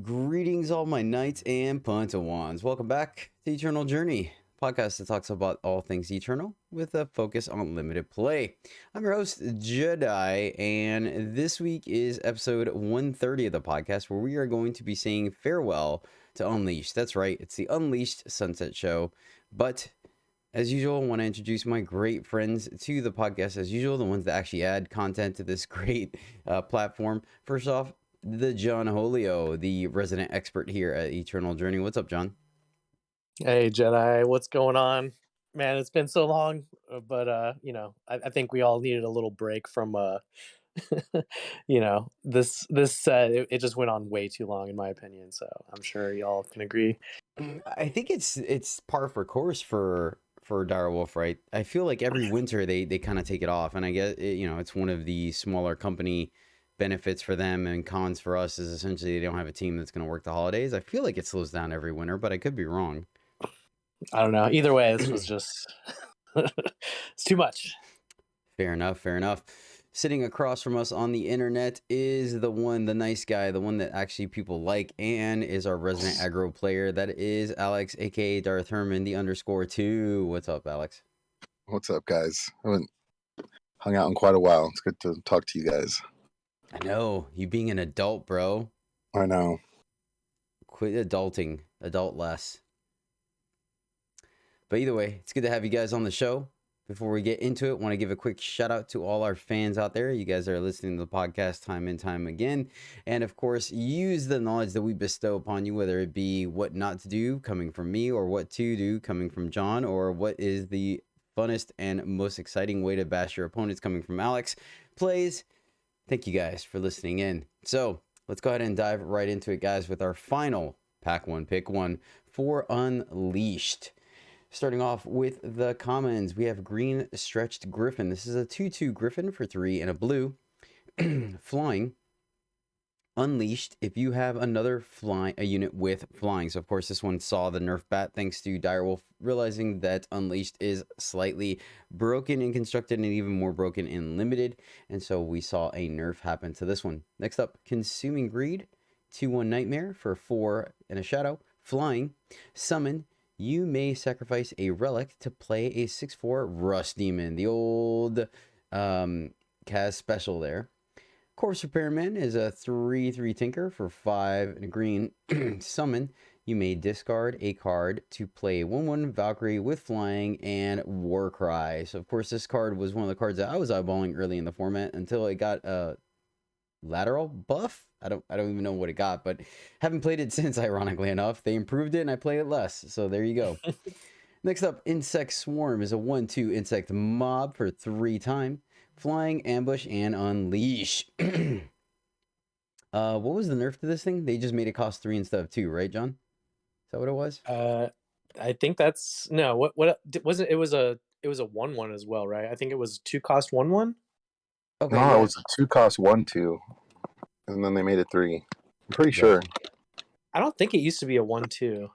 Greetings, all my knights and Pantawans. Welcome back to Eternal Journey, podcast that talks about all things Eternal with a focus on limited play. I'm your host, Jedi, and this week is episode 130 of the podcast, where we are going to be saying farewell to Unleashed. That's right, it's the Unleashed Sunset Show. But as usual, I want to introduce my great friends to the podcast, as usual, the ones that actually add content to this great platform. First off, the John Holio, the resident expert here at Eternal Journey. What's up, John? Hey Jedi, what's going on? Man, it's been so long, but I think we all needed a little break from this set. It just went on way too long, in my opinion. So I'm sure y'all can agree. I think it's par for course for Direwolf, right? I feel like every winter they kind of take it off, and I guess it's one of the smaller company benefits for them, and cons for us is essentially they don't have a team that's going to work the holidays. I feel like it slows down every winter, but I could be wrong. I don't know. Either way, this was just it's too much. Fair enough. Sitting across from us on the internet is the nice guy, the one that actually people like, and is our resident aggro player. That is Alex, aka Darth Herman, the _2. What's up, Alex? What's up, guys? I haven't hung out in quite a while. It's good to talk to you guys. I know, you being an adult, bro. I know. Quit adulting. Adult less. But either way, it's good to have you guys on the show. Before we get into it, I want to give a quick shout out to all our fans out there. You guys are listening to the podcast time and time again. And of course, use the knowledge that we bestow upon you, whether it be what not to do coming from me, or what to do coming from John, or what is the funnest and most exciting way to bash your opponents coming from Alex. Plays. Thank you guys for listening in. So let's go ahead and dive right into it, guys, with our final pack one, pick one for Unleashed. Starting off with the commons, we have Green Stretched Griffin. This is a 2/2 Griffin for 3 and a blue. Flying. Unleashed, if you have another a unit with flying. So of course this one saw the nerf bat thanks to Direwolf realizing that Unleashed is slightly broken in constructed and even more broken in limited, and so we saw a nerf happen to this one. Next up, Consuming Greed, 2/1 Nightmare for 4 and a shadow. Flying. Summon, you may sacrifice a relic to play a 6/4 Rust Demon, the old Kaz special there. Corpse Repairman is a 3/3 Tinker for 5 and a green. Summon, you may discard a card to play 1/1 Valkyrie with flying and Warcry. So of course this card was one of the cards that I was eyeballing early in the format until it got a lateral buff. I don't even know what it got, but haven't played it since, ironically enough. They improved it and I play it less. So there you go. Next up, Insect Swarm is a 1/2 insect mob for 3 time. Flying, Ambush, and Unleash. What was the nerf to this thing? They just made it cost 3 instead of 2, right, John? Is that what it was? I think that's no. What was it? It was a 1/1 as well, right? I think it was 2 cost 1/1. Okay, no, yeah. It was a 2 cost 1/2, and then they made it 3. I'm pretty sure. I don't think it used to be a 1/2.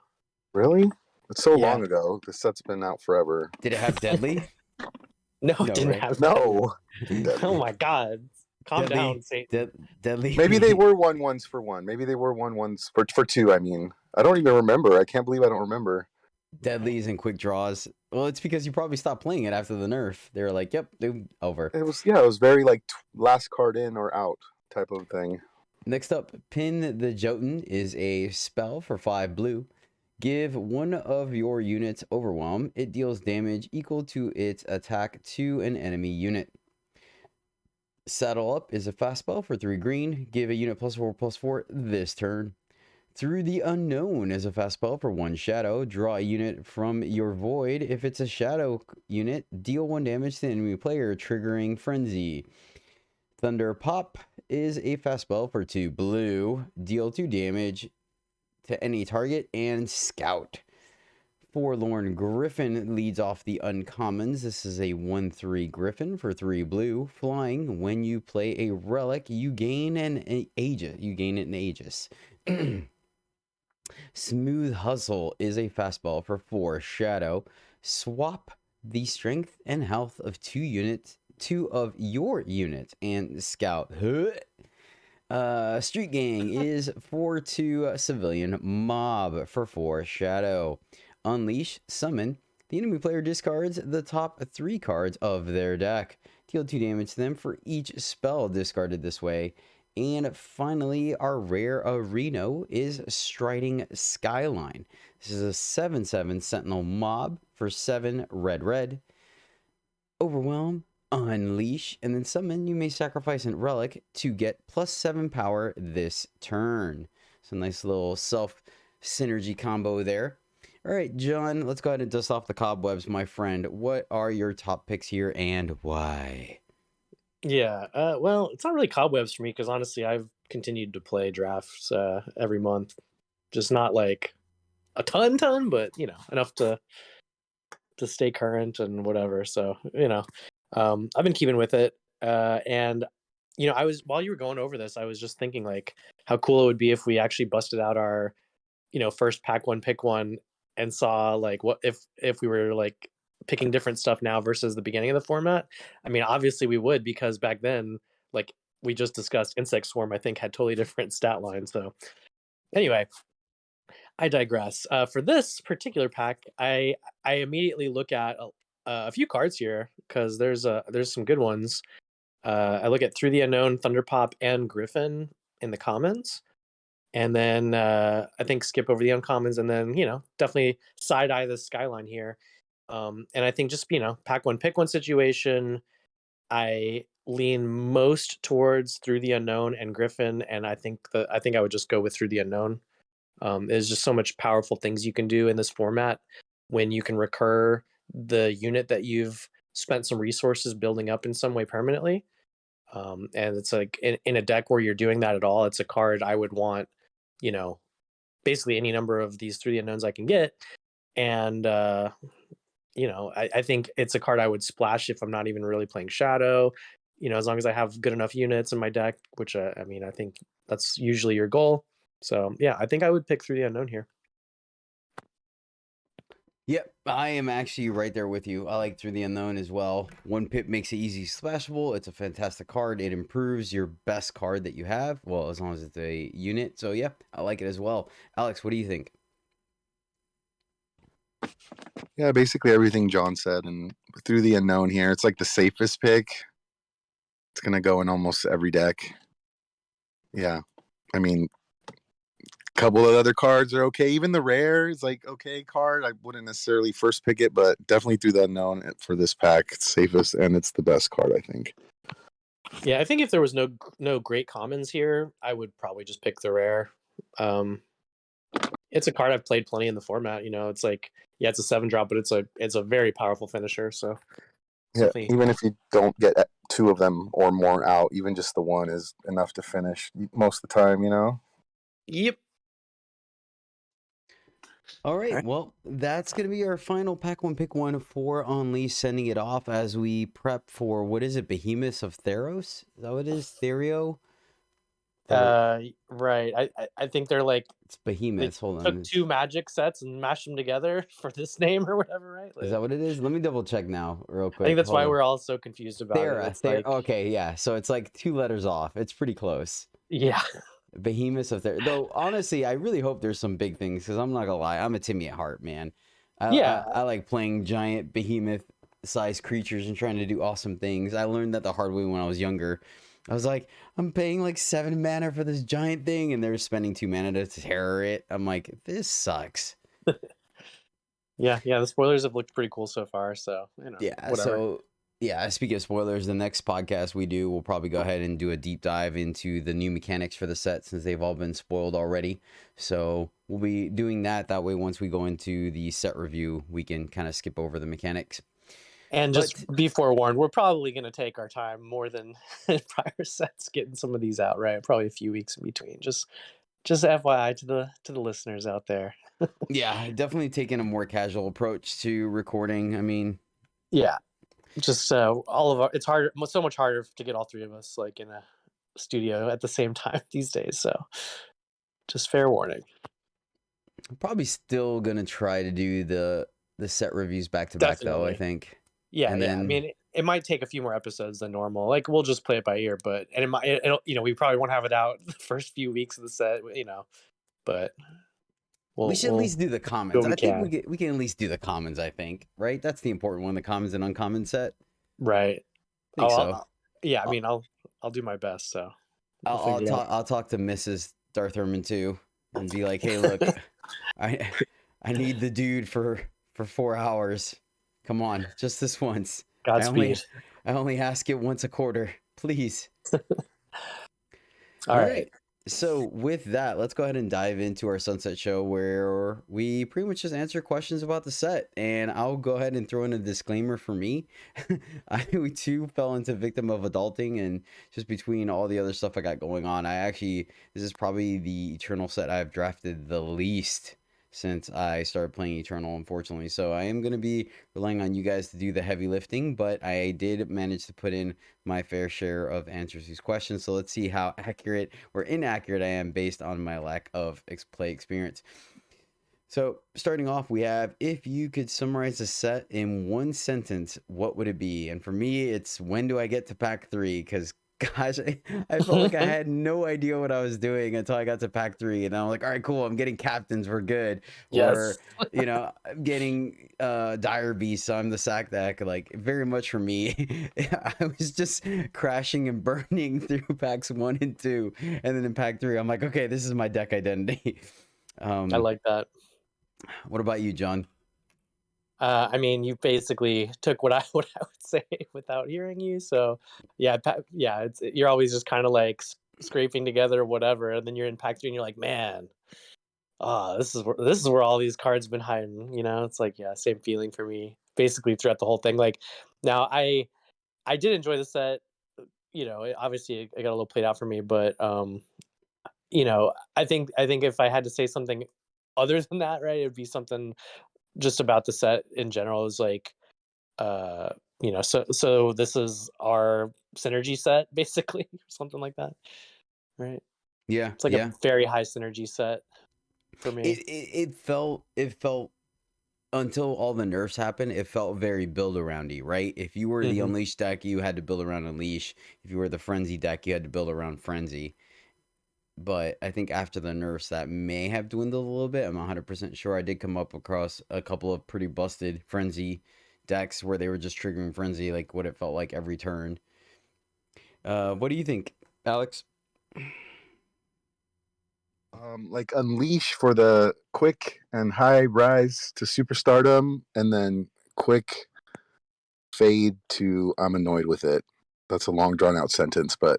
Really? It's so long ago. The set's been out forever. Did it have Deadly? No, it didn't have. No. Oh my God! Calm down, Satan. Deadly. Maybe they were 1/1s for 1. Maybe they were 1/1s for 2. I mean, I don't even remember. I can't believe I don't remember. Deadlies and quick draws. Well, it's because you probably stopped playing it after the nerf. They were like, "Yep, over." It was very like last card in or out type of thing. Next up, Pin the Jotun is a spell for 5 blue. Give one of your units Overwhelm. It deals damage equal to its attack to an enemy unit. Saddle Up is a fast spell for 3 green. Give a unit +4/+4 this turn. Through the Unknown is a fast spell for 1 shadow. Draw a unit from your void. If it's a shadow unit, deal 1 damage to the enemy player, triggering Frenzy. Thunder Pop is a fast spell for 2 blue. Deal 2 damage to any target, and Scout. Forlorn Griffin leads off the uncommons. This is a 1/3 Griffin for 3 blue. Flying, when you play a relic, you gain an Aegis. Smooth Hustle is a fastball for 4 shadow. Swap the strength and health of 2 of your units and Scout. Street Gang is 4-2 Civilian Mob for 4 Shadow. Unleash, summon. The enemy player discards the top 3 cards of their deck. Deal 2 damage to them for each spell discarded this way. And finally, our rare Reno is Striding Skyline. This is a 7/7 Sentinel Mob for 7 red. Overwhelm, unleash, and then summon. You may sacrifice a relic to get +7 power this turn. So nice little self synergy combo there. All right, John, let's go ahead and dust off the cobwebs, my friend. What are your top picks here and why? Yeah, well, it's not really cobwebs for me because honestly, I've continued to play drafts every month. Just not like a ton, but enough to stay current and whatever. So I've been keeping with it. And I was while you were going over this, I was just thinking like how cool it would be if we actually busted out our first pack one pick one and saw like what if we were like picking different stuff now versus the beginning of the format. I mean, obviously we would because back then, like we just discussed, Insect Swarm I think had totally different stat lines. So anyway, I digress. For this particular pack, I immediately look at a few cards here because there's some good ones. I look at Through the Unknown, Thunderpop, and Griffin in the commons, and then I think skip over the uncommons, and then definitely side eye the Skyline here. And I think just pack one pick one situation. I lean most towards Through the Unknown and Griffin, and I think I would just go with Through the Unknown. There's just so much powerful things you can do in this format when you can recur the unit that you've spent some resources building up in some way permanently. And it's like in a deck where you're doing that at all, it's a card I would want, basically any number of these Through the Unknowns I can get. And, I think it's a card I would splash if I'm not even really playing Shadow, as long as I have good enough units in my deck, which I mean, I think that's usually your goal. So yeah, I think I would pick Through the Unknown here. Yep, I am actually right there with you. I like Through the Unknown as well. 1 pip makes it easy splashable. It's a fantastic card. It improves your best card that you have. Well, as long as it's a unit. So yeah, I like it as well. Alex, what do you think? Yeah, basically everything John said, and Through the Unknown here, it's like the safest pick. It's gonna go in almost every deck. Yeah, I mean, a couple of other cards are okay. Even the rare is like okay card. I wouldn't necessarily first pick it, but definitely Through the Unknown for this pack. It's safest and it's the best card, I think. Yeah, I think if there was no great commons here, I would probably just pick the rare. It's a card I've played plenty in the format. It's like it's a 7-drop, but it's a very powerful finisher. So yeah, definitely. even if you don't get 2 of them or more out, even just the 1 is enough to finish most of the time. Yep. All right, well, that's going to be our final pack one pick one for Unleash, sending it off as we prep for, what is it, Behemoths of Theros? Is that what it is? Therio? Right. I think they're like It's Behemoths. Hold took on. 2 Magic sets and mashed them together for this name or whatever, right? Is that what it is? Let me double check now, real quick. I think that's Hold why on. we're all so confused about it. It's like, Okay, yeah. So it's like 2 letters off. It's pretty close. yeah. Behemoths of Theros. Though, honestly, I really hope there's some big things, because I'm not going to lie. I'm a Timmy at heart, man. I like playing giant behemoth-sized creatures and trying to do awesome things. I learned that the hard way when I was younger. I was like, I'm paying like 7 mana for this giant thing, and they're spending 2 mana to terror it. I'm like, this sucks. Yeah. The spoilers have looked pretty cool so far. So Yeah. whatever. So yeah. Speaking of spoilers, the next podcast we do, we'll probably go ahead and do a deep dive into the new mechanics for the set since they've all been spoiled already. So we'll be doing that. That way, once we go into the set review, we can kind of skip over the mechanics. And just be forewarned, we're probably going to take our time more than prior sets getting some of these out, right? Probably a few weeks in between. Just FYI to the listeners out there. Yeah, definitely taking a more casual approach to recording. I mean, yeah, just it's harder, so much harder to get all 3 of us like in a studio at the same time these days. So just fair warning. I'm probably still gonna try to do the set reviews back to back though, I think. Yeah, and then I mean, it might take a few more episodes than normal. Like we'll just play it by ear, but and it might it'll we probably won't have it out the first few weeks of the set, but We should at we'll least do the do commons. what we I think can. we can at least do the commons. I think, right? That's the important one. The commons and uncommon set. Right. I think so. Yeah, I I'll, mean, I'll do my best. So we'll figure it out. I'll talk to Mrs. Darth Herman too, and be like, hey, look, I I need the dude for 4 hours. Come on, just this once. Godspeed. I only ask it once a quarter, please. All right. So with that, let's go ahead and dive into our Sunset Show, where we pretty much just answer questions about the set. And I'll go ahead and throw in a disclaimer for me. I too fell into victim of adulting, and just between all the other stuff I got going on, this is probably the Eternal set I've drafted the least since I started playing Eternal, unfortunately. So I am going to be relying on you guys to do the heavy lifting, but I did manage to put in my fair share of answers to these questions. So let's see how accurate or inaccurate I am based on my lack of play experience. So starting off, we have, if you could summarize a set in one sentence, what would it be? And for me, it's, when do I get to pack 3? Because gosh, I felt like I had no idea what I was doing until I got to pack 3, and I'm like, all right, cool, I'm getting captains, we're good. Yes. Or I'm getting dire beasts, so I'm the sack deck. Like, very much for me, I was just crashing and burning through packs 1 and 2, and then in pack 3, I'm like, okay, this is my deck identity. I like that. What about you, John? I mean, you basically took what I would say without hearing you. So, yeah, you're always just kind of like scraping together whatever, and then you're in pack 3, and you're like, man, this is where all these cards been hiding. It's like, yeah, same feeling for me. Basically, throughout the whole thing. Like, now I did enjoy the set. Obviously, it got a little played out for me, but I think if I had to say something other than that, right, it'd be something just about the set in general. Is like, so this is our synergy set, basically, or something like that, right? Yeah, It's like a very high synergy set for me. It felt until all the nerfs happened, it felt very build aroundy, right? If you were the Unleash deck, you had to build around Unleash. If you were the Frenzy deck, you had to build around Frenzy. But I think after the nerfs, that may have dwindled a little bit. I'm 100% sure. I did come up across a couple of pretty busted Frenzy decks where they were just triggering Frenzy, like what it felt like every turn. What do you think, Alex? Like Unleash for the quick and high rise to superstardom, and then quick fade to I'm annoyed with it. That's a long drawn out sentence, but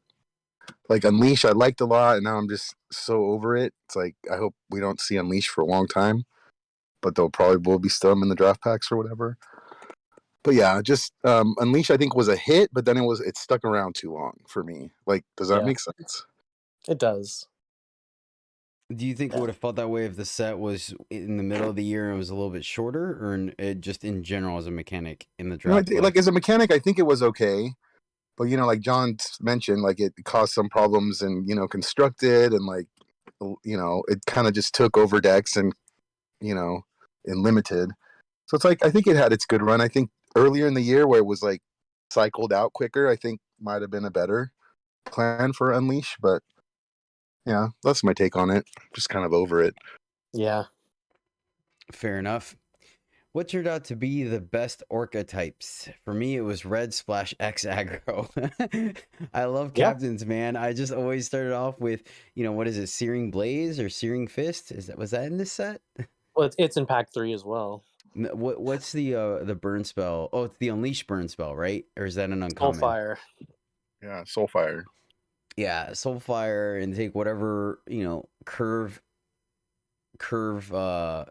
like Unleash I liked a lot, and now I'm just so over it. It's like, I hope we don't see Unleash for a long time, but they'll probably will be still in the draft packs or whatever. But yeah, just Unleash I think was a hit, but then it stuck around too long for me. Like, does that make sense? It does. Do you think it would have felt that way if the set was in the middle of the year and it was a little bit shorter, or just in general as a mechanic in the draft? Like as a mechanic, I think it was okay. But like John mentioned, like it caused some problems and constructed, and like it kind of just took over decks and in limited. So it's like, I think it had its good run. I think earlier in the year where it was like cycled out quicker, I think might have been a better plan for Unleash. But yeah, that's my take on it. Just kind of over it. Yeah. Fair enough. What turned out to be the best Orca types? For me, it was Red Splash X Aggro. I love captains, man. I just always started off with, what is it, Searing Blaze or Searing Fist? Was that in this set? Well, it's in pack 3 as well. What's the burn spell? Oh, it's the Unleash burn spell, right? Or is that an uncommon? Soulfire. Yeah, Soulfire. Yeah, Soulfire, and take whatever, curve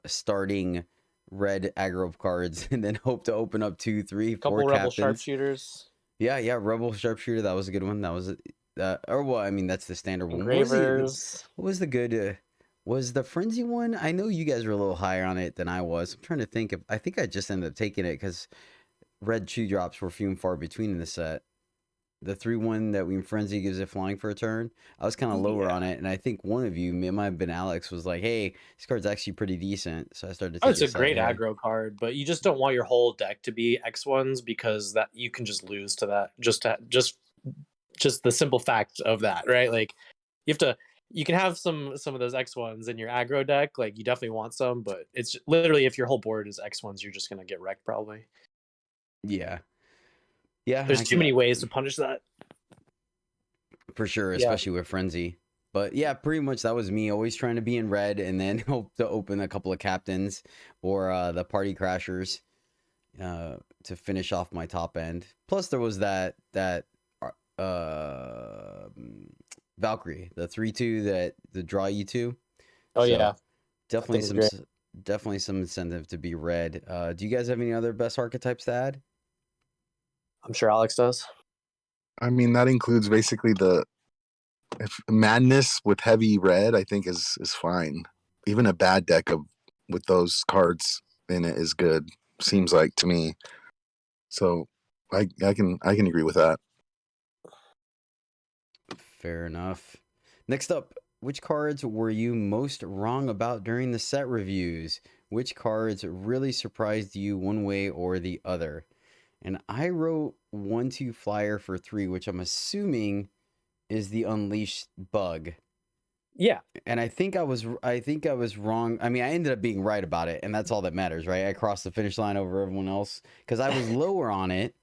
starting red aggro cards, and then hope to open up 2, 3, 4 couple captains. Rebel Sharpshooters. Yeah, Rebel Sharpshooter, that was a good one. That was that's the standard one. Engravers. What was the good was the Frenzy one? I know you guys were a little higher on it than I was. I'm trying to think I think I just ended up taking it because red 2-drops were few and far between in the set. the 3-1 that when Frenzy gives it flying for a turn. I was kind of lower on it, and I think one of you, it might have been Alex, was like, "Hey, this card's actually pretty decent." So I started to Oh, take it's your a side great there. aggro card, but you just don't want your whole deck to be X1s because that you can just lose to that. Just the simple fact of that, right? Like you have to you can have some of those X1s in your aggro deck, like you definitely want some, but it's literally if your whole board is X1s, you're just going to get wrecked probably. Yeah, yeah, There's I too can many ways to punish that. for sure, Yeah. especially with Frenzy. But yeah, pretty much that was me always trying to be in red and then hope to open a couple of captains or the party crashers to finish off my top end. Plus there was that uh Valkyrie, the 3/2 that the draw you to. Oh So yeah. definitely thing's some great. definitely some incentive to be red. Do you guys have any other best archetypes to add? I'm sure Alex does. I mean, that includes basically the if madness with heavy red. I think is fine. Even a bad deck of with those cards in it is good. Seems like to me. So I can agree with that. Fair enough. Next up, which cards were you most wrong about during the set reviews? Which cards really surprised you one way or the other? And I wrote 1/2 flyer for 3, which I'm assuming is the Unleashed bug. Yeah. And I think I was wrong. I mean, I ended up being right about it, and that's all that matters, right? I crossed the finish line over everyone else because I was lower on it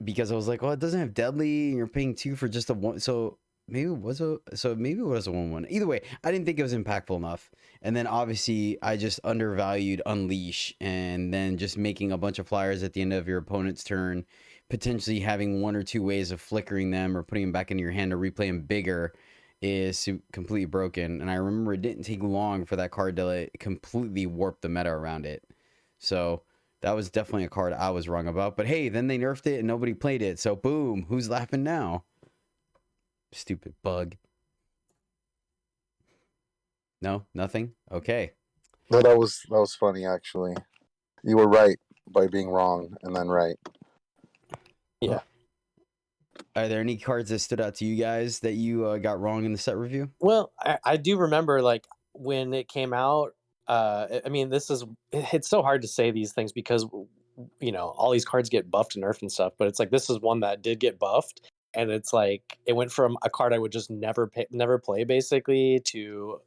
because I was like, "Oh, it doesn't have deadly, and you're paying 2 for just a 1." So maybe it was a 1/1. Either way, I didn't think it was impactful enough. And then obviously, I just undervalued Unleash, and then just making a bunch of flyers at the end of your opponent's turn, potentially having 1 or 2 ways of flickering them or putting them back into your hand to replay them bigger is completely broken. And I remember it didn't take long for that card to completely warp the meta around it. So that was definitely a card I was wrong about. But hey, then they nerfed it and nobody played it. So boom, who's laughing now? Stupid bug. No, nothing. Okay. No, that was funny actually. You were right by being wrong and then right. Yeah. Are there any cards that stood out to you guys that you got wrong in the set review? Well, I do remember like when it came out. I mean, it's so hard to say these things because all these cards get buffed and nerfed and stuff. But it's like this is one that did get buffed, and it's like it went from a card I would just never play basically to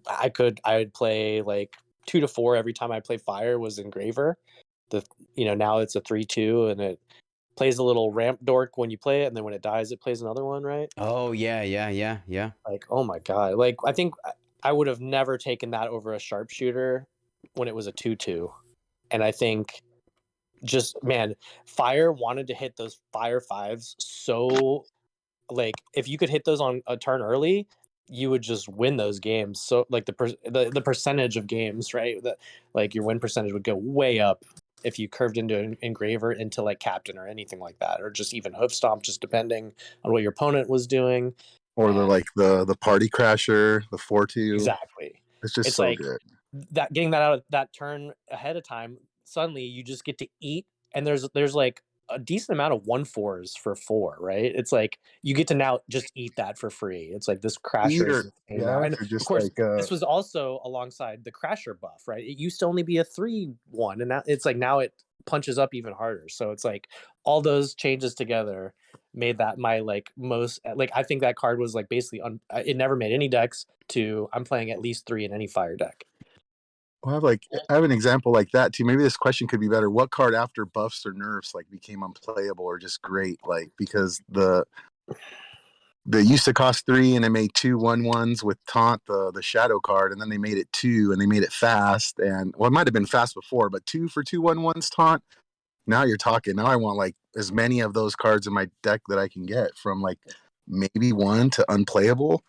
I would play like 2 to 4 every time I play fire was Engraver. Now it's a 3/2 and it plays a little ramp dork when you play it, and then when it dies, it plays another one, right? Oh yeah. Like, oh my god! Like, I think I would have never taken that over a sharpshooter when it was a 2/2, and I think just man, fire wanted to hit those fire fives so like if you could hit those on a turn early, you would just win those games. So like the percentage of games, right? That like your win percentage would go way up if you curved into an engraver into like captain or anything like that, or just even hoof stomp, just depending on what your opponent was doing. Or And the party crasher, the 4/2. exactly, It's just it's so like good. that getting that out of that turn ahead of time. Suddenly, you just get to eat, and there's like a decent amount of 1/4s for 4, right? It's like you get to now just eat that for free. It's like this crasher is Either insane now, yeah, and or of just course, like this was also alongside the crasher buff, right? It used to only be a 3/1, and now it's like now it punches up even harder. So it's like all those changes together made that my like most like I think that card was like basically it never made any decks to I'm playing at least 3 in any fire deck. I have an example like that too. Maybe this question could be better. What card after buffs or nerfs like became unplayable or just great? Like because the used to cost 3 and it made 2/1/1s with taunt the shadow card, and then they made it 2 and they made it fast, and well it might have been fast before, but 2 for 2/1/1s taunt. Now you're talking. Now I want like as many of those cards in my deck that I can get from like maybe 1 to unplayable.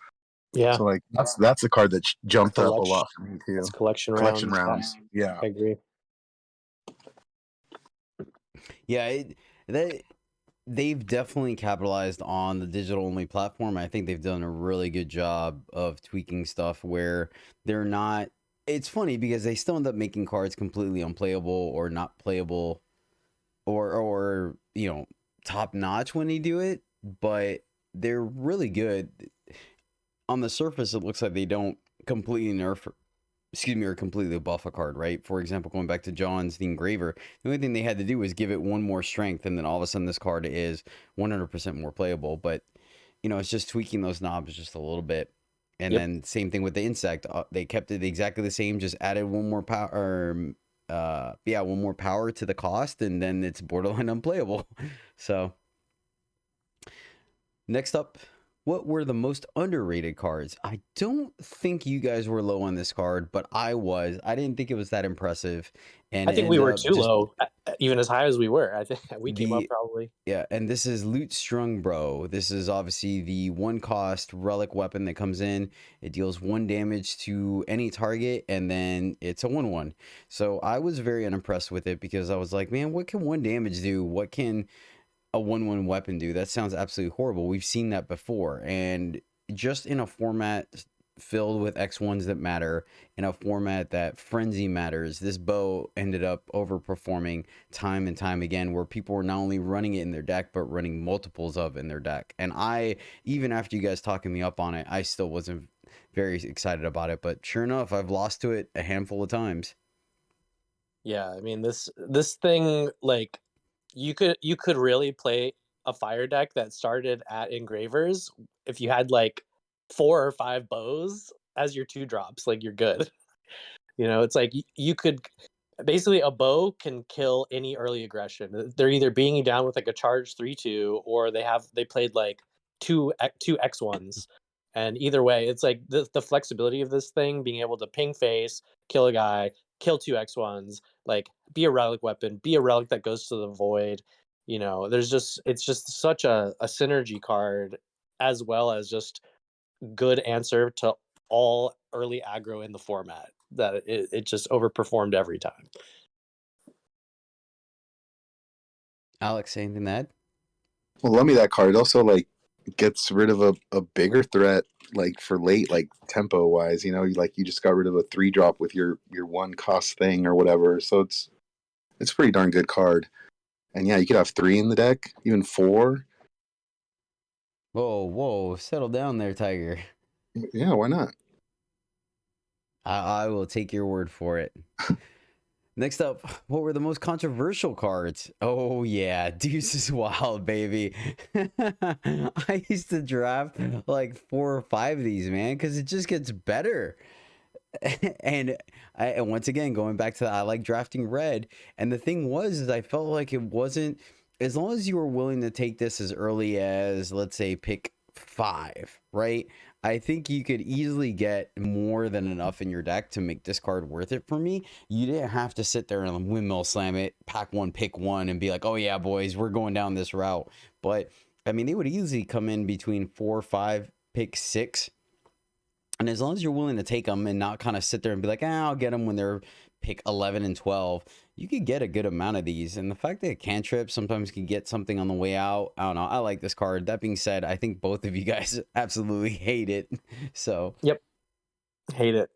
Yeah, So like that's a card that jumped up a collection. lot for me too. That's collection Collection rounds. rounds. Yeah. I agree. Yeah, they've definitely capitalized on the digital only platform. I think they've done a really good job of tweaking stuff where they're not. It's funny because they still end up making cards completely unplayable or not playable, or top notch when they do it, but they're really good. On the surface, it looks like they don't completely nerf, excuse me, or completely buff a card, right? For example, going back to John's the Engraver, the only thing they had to do was give it one more strength, and then all of a sudden this card is 100% more playable. But it's just tweaking those knobs just a little bit. And Yep. then same thing with the insect. They kept it exactly the same, just added one more power, one more power to the cost, and then it's borderline unplayable. So next up, what were the most underrated cards? I don't think you guys were low on this card, but I was. I didn't think it was that impressive. And I think we were too low, even as high as we were. I think we came up probably. Yeah, and this is Loot Strung Bro. This is obviously the one cost relic weapon that comes in. It deals 1 damage to any target, and then it's a 1/1. So I was very unimpressed with it because I was like, man, what can 1 damage do? What can a 1/1 weapon do? That sounds absolutely horrible. We've seen that before, and just in a format filled with X1s that matter, in a format that frenzy matters, this bow ended up overperforming time and time again, where people were not only running it in their deck but running multiples of in their deck. And I, even after you guys talking me up on it, I still wasn't very excited about it. But sure enough, I've lost to it a handful of times. Yeah, I mean this thing, like, you could really play a fire deck that started at Engravers if you had like 4 or 5 bows as your 2 drops. Like, you're good. It's like you could basically, a bow can kill any early aggression. They're either being you down with like a charge 3/2, or they played like two X1s. And either way, it's like the flexibility of this thing, being able to ping face, kill a guy, kill 2 X1s, like be a relic weapon, be a relic that goes to the void. It's just such a synergy card, as well as just good answer to all early aggro in the format, that it just overperformed every time. Alex, anything to add? Well, love me that card. Also, like, gets rid of a bigger threat, like for late, like tempo wise. You just got rid of a 3-drop with your 1 cost thing or whatever. So it's a pretty darn good card. And yeah, you could have 3 in the deck, even 4. Whoa, settle down there, Tiger. Yeah, why not? I will take your word for it. Next up, what were the most controversial cards? Oh yeah, Deuce is Wild, baby. I used to draft like 4 or 5 of these, man, because it just gets better. And once again, going back to I like drafting red. And the thing is I felt like it wasn't, as long as you were willing to take this as early as, let's say, pick 5, right? I think you could easily get more than enough in your deck to make this card worth it for me. You didn't have to sit there and windmill slam it, pack 1, pick 1, and be like, oh yeah, boys, we're going down this route. But I mean, they would easily come in between 4, 5, pick 6. And as long as you're willing to take them and not kind of sit there and be like, I'll get them when they're pick 11 and 12, you could get a good amount of these. And the fact that cantrip sometimes can get something on the way out, I don't know. I like this card. That being said, I think both of you guys absolutely hate it. So Yep, hate it.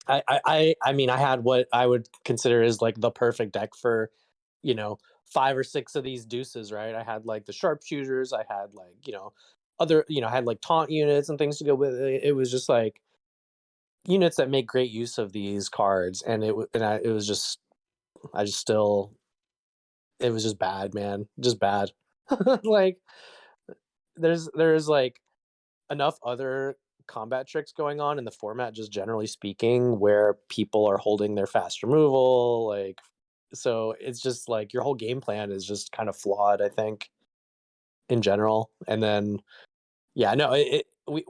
I mean, I had what I would consider is like the perfect deck for 5 or 6 of these deuces, right? I had like the sharpshooters, I had like other, I had like taunt units and things to go with it. It was just like units that make great use of these cards, and it was just, it was just bad, man, just bad. Like, there's like enough other combat tricks going on in the format, just generally speaking, where people are holding their fast removal, like, so it's just like your whole game plan is just kind of flawed, I think, in general. And then, yeah, no, we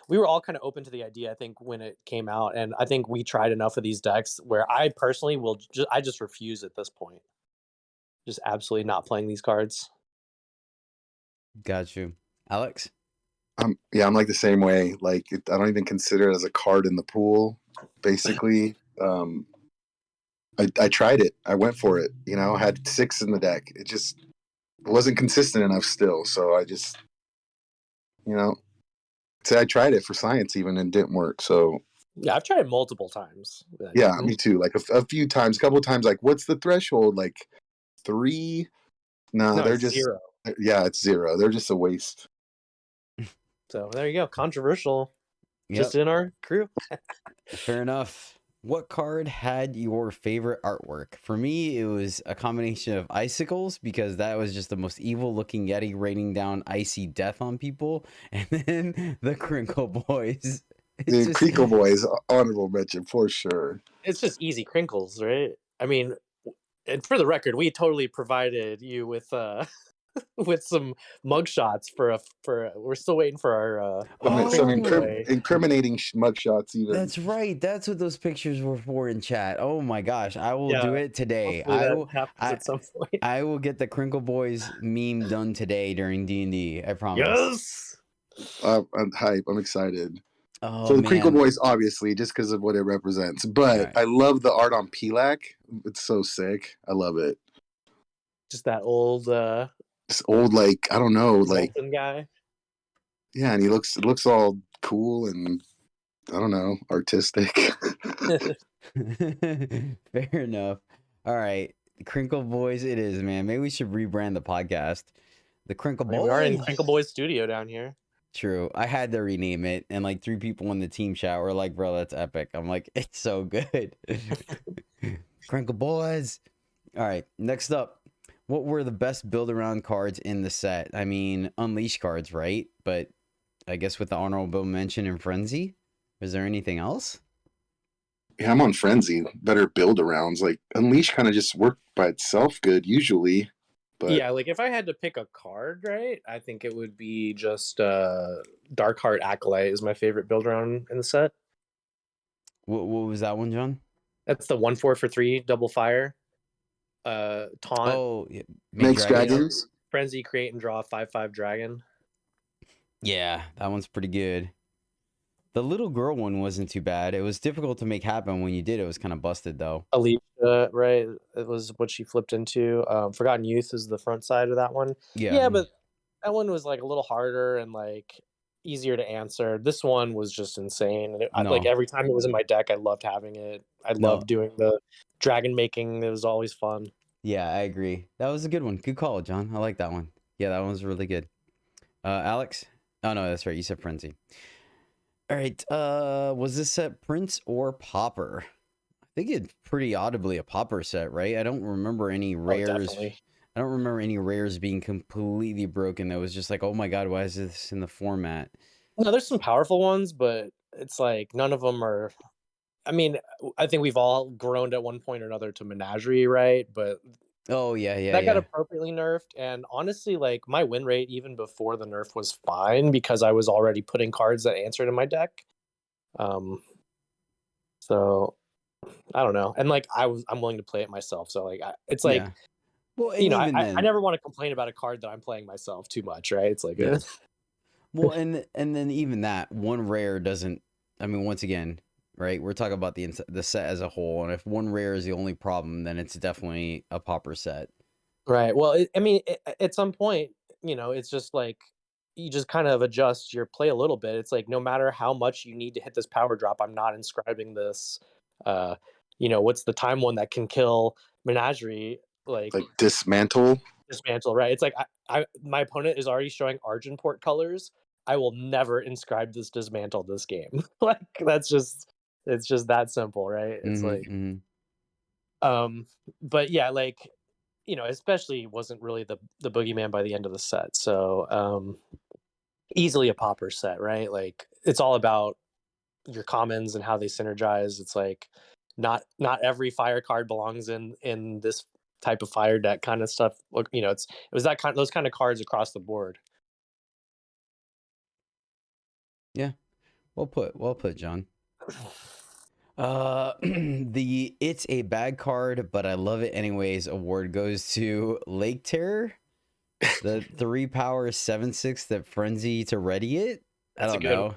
were all kind of open to the idea, I think, when it came out, and I think we tried enough of these decks where I personally I just refuse at this point, just absolutely not playing these cards. got you. Alex? Yeah, I'm like the same way. Like, I don't even consider it as a card in the pool. Basically, I tried it. I went for it. Had 6 in the deck. It just wasn't consistent enough still. So I just, say I tried it for science even and didn't work. So Yeah, I've tried it multiple times. yeah, me too. Like a few times, a couple of times. Like, what's the threshold? Like 3. No, No, they're it's just 0. yeah, it's 0. They're just a waste. So there you go. Controversial. Yep. Just in our crew. Fair enough. What card had your favorite artwork? For me, it was a combination of Icicles because that was just the most evil looking Yeti raining down icy death on people, and then the Crinkle Boys. It's The just Creekle Boys, honorable mention for sure. It's just easy crinkles, right? I mean, and for the record, we totally provided you with with some mugshots we're still waiting for our Some Oh, boy. incriminating mugshots even. that's right. That's what those pictures were for in chat. Oh my gosh, I will do Yeah, it today. hopefully that happens I at some point. I will get the Crinkle Boys meme done today during D&D. I promise. Yes. I'm hype. I'm excited. Oh So the Creekle man. Boys, obviously, just because of what it represents. But Right. I love the art on Pelak. It's so sick. I love it. Just that old This old, like, I don't know, like, Molten guy. yeah, and it looks all cool and I don't know, artistic. Fair enough. All right. Crinkle Boys it is, man. Maybe we should rebrand the podcast. The Crinkle I mean, we are in Boys. Crinkle Boys studio down here. True. I had to rename it, and like 3 people in the team chat were like, bro, that's epic. I'm like, it's so good. Crinkle Boys. All right. Next up. What were the best build around cards in the set? I mean, Unleash cards, right? But I guess with the honorable mention and Frenzy. Is there anything else? Yeah, I'm on Frenzy. Better build arounds. Like Unleash kind of just worked by itself good usually. But Yeah, like if I had to pick a card, right, I think it would be just Darkheart Acolyte is my favorite build around in the set. What was that one, John? That's the 1/4 for 3 double fire. Taunt, Oh, yeah, makes Dragon. dragons. Frenzy, create and draw 5/5 dragon. Yeah, that one's pretty good. The little girl one wasn't too bad. It was difficult to make happen when you did. It was kind of busted though. Alicia, right? It was what she flipped into. Forgotten Youth is the front side of that one. Yeah, but that one was like a little harder and like easier to answer. This one was just insane. And like No. every time it was in my deck, I loved having it. I loved doing the dragon making. It was always fun. Yeah, I agree. That was a good one. Good call, John. I like that one. Yeah, that one was really good. Alex? Oh no, that's right. You said Frenzy. All right. Was this set Prince or Popper? I think it's pretty audibly a Popper set, right? I don't remember any rares. Definitely. I don't remember any rares being completely broken that was just like, oh my god, why is this in the format? No, there's some powerful ones, but it's like none of them are. I mean, I think we've all groaned at one point or another to Menagerie, right? But Oh yeah, that got appropriately nerfed. And honestly, like my win rate even before the nerf was fine because I was already putting cards that answered in my deck. So I don't know. And like I'm willing to play it myself. So like it's like Yeah. Well, you know, even I then, never want to complain about a card that I'm playing myself too much, right? It's like Yeah. well, and then even that one rare doesn't. I mean, once again, right? We're talking about the set as a whole, and if one rare is the only problem, then it's definitely a Popper set. right. Well, I mean, at some point, you know, it's just like you just kind of adjust your play a little bit. It's like no matter how much you need to hit this power drop, I'm not inscribing this. You know, what's the time one that can kill Menagerie? Like Dismantle. right? It's like my opponent is already showing Argenport colors. I will never inscribe this dismantle this game. Like it's just that simple, right? It's like but yeah, like you know, especially wasn't really the boogeyman by the end of the set. So easily a Popper set, right? Like it's all about your commons and how they synergize. It's like not every fire card belongs in this type of fire deck kind of stuff. Look, you know, it was those kind of cards across the board. Yeah, well put, John. The It's a Bad Card, but I love it anyways award goes to Lake Terror, the 3 power 7/6 that Frenzy to ready it. I don't know.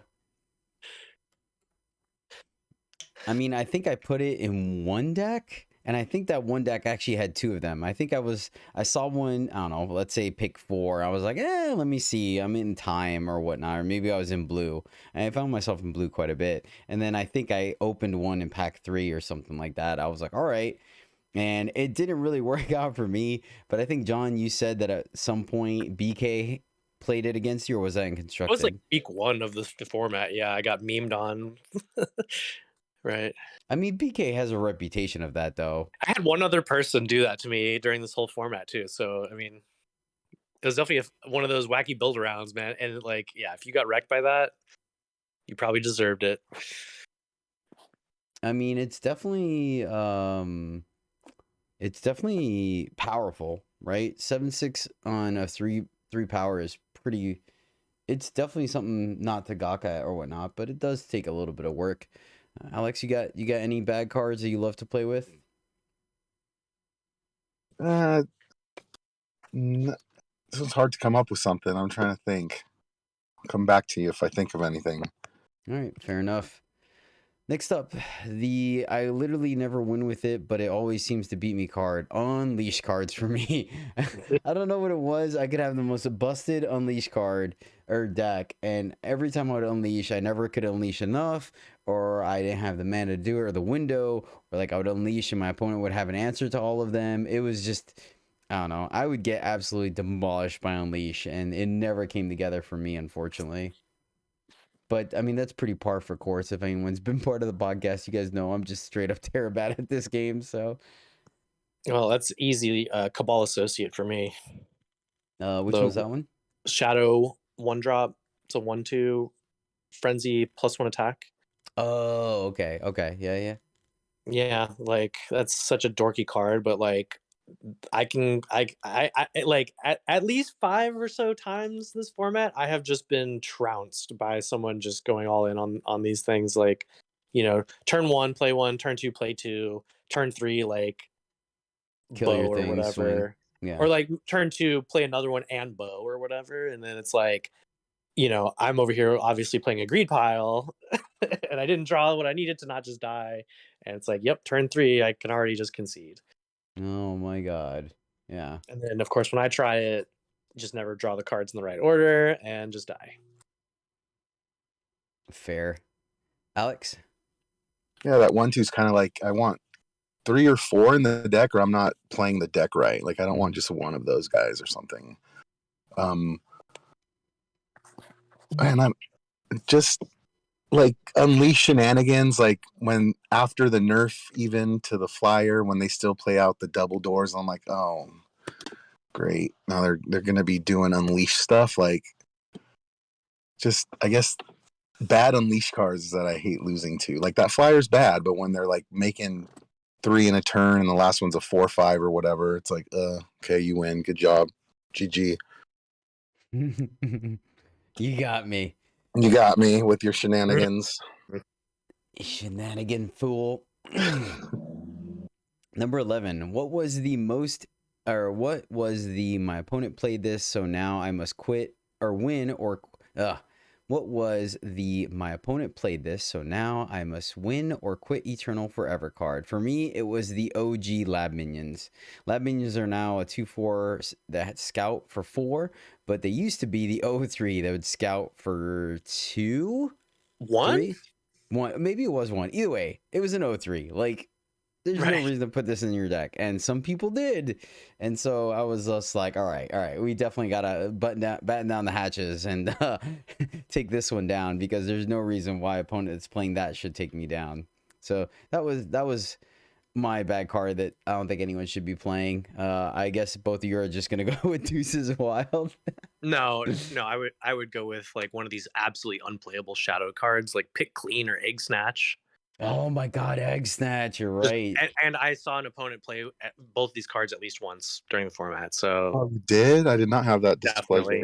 I mean, I think I put it in one deck, and I think that one deck actually had 2 of them. I think I saw one, I don't know, let's say pick 4. I was like, let me see. I'm in time or whatnot, or maybe I was in blue. And I found myself in blue quite a bit. And then I think I opened one in pack 3 or something like that. I was like, all right. and it didn't really work out for me. But I think, John, you said that at some point BK played it against you, or was that in It was like constructed? week one of the format. Yeah, I got memed on. Right. I mean, BK has a reputation of that, though. I had one other person do that to me during this whole format too. So I mean, it was definitely one of those wacky build arounds, man. And like, yeah, if you got wrecked by that, you probably deserved it. I mean, it's definitely powerful, right? 7-6 on a 3 power is pretty. It's definitely something not to gawk at or whatnot, but it does take a little bit of work. Alex, you got any bad cards that you love to play with? Uh, this was hard to come up with something. I'm trying to think. I'll come back to you if I think of anything. All right, fair enough. Next up, I literally never win with it, but it always seems to beat me card. Unleash cards for me. I don't know what it was. I could have the most busted unleash card or deck, and every time I would unleash, I never could unleash enough, or I didn't have the mana to do it, or the window, or like I would unleash and my opponent would have an answer to all of them. It was just, I don't know. I would get absolutely demolished by unleash, and it never came together for me, unfortunately. But I mean, that's pretty par for course. If anyone's been part of the podcast, you guys know I'm just straight up terrible bad at this game. So, Well, that's easy. Cabal Associate for me. which The one's that one? Shadow 1-drop. It's a 1/2 frenzy +1 attack. Oh, okay, okay, yeah. Yeah, like that's such a dorky card, but like I like at least 5 or so times this format, I have just been trounced by someone just going all in on these things. Like, turn 1, play 1, turn 2, play 2, turn 3, like Kill bow your or thing, swing. whatever. Yeah. Or like turn 2, play another one and bow or whatever. And then it's like, I'm over here obviously playing a greed pile and I didn't draw what I needed to not just die. And it's like, yep, turn 3, I can already just concede. Oh my god. Yeah. And then, of course, when I try it, just never draw the cards in the right order and just die. Fair. Alex. Yeah, that 1/2 is kind of like I want 3 or 4 in the deck, or I'm not playing the deck right. Like I don't want just one of those guys or something. And I'm just like unleash shenanigans, like when after the nerf even to the flyer, when they still play out the double doors, I'm like, oh great. Now they're gonna be doing unleash stuff. Like just I guess bad unleash cards that I hate losing to. Like that flyer's bad, but when they're like making 3 in a turn and the last one's a 4/5 or whatever, it's like, okay, you win. Good job. GG. You got me. You got me with your shenanigans. Shenanigan fool. Number 11. What was the my opponent played this, so now I must quit or win or what was my opponent played this, so now I must win or quit Eternal Forever card? For me, it was the OG Lab Minions. Lab Minions are now a 2/4 that scout for 4, but they used to be the 0/3 that would scout for 2, 1? 3, 1. Maybe it was 1. Either way, it was an 0/3. Like, there's no reason to put this in your deck, and some people did, and so I was just like, all right, we definitely gotta batten down the hatches and take this one down, because there's no reason why opponent that's playing that should take me down. So that was my bad card that I don't think anyone should be playing. I guess both of you are just gonna go with Deuces Wild. No, I would go with like one of these absolutely unplayable shadow cards, like Pick Clean or Egg Snatch. Oh my god, Egg Snatch, you're right. And I saw an opponent play both these cards at least once during the format. So Oh, you did? I did not have that displeasure.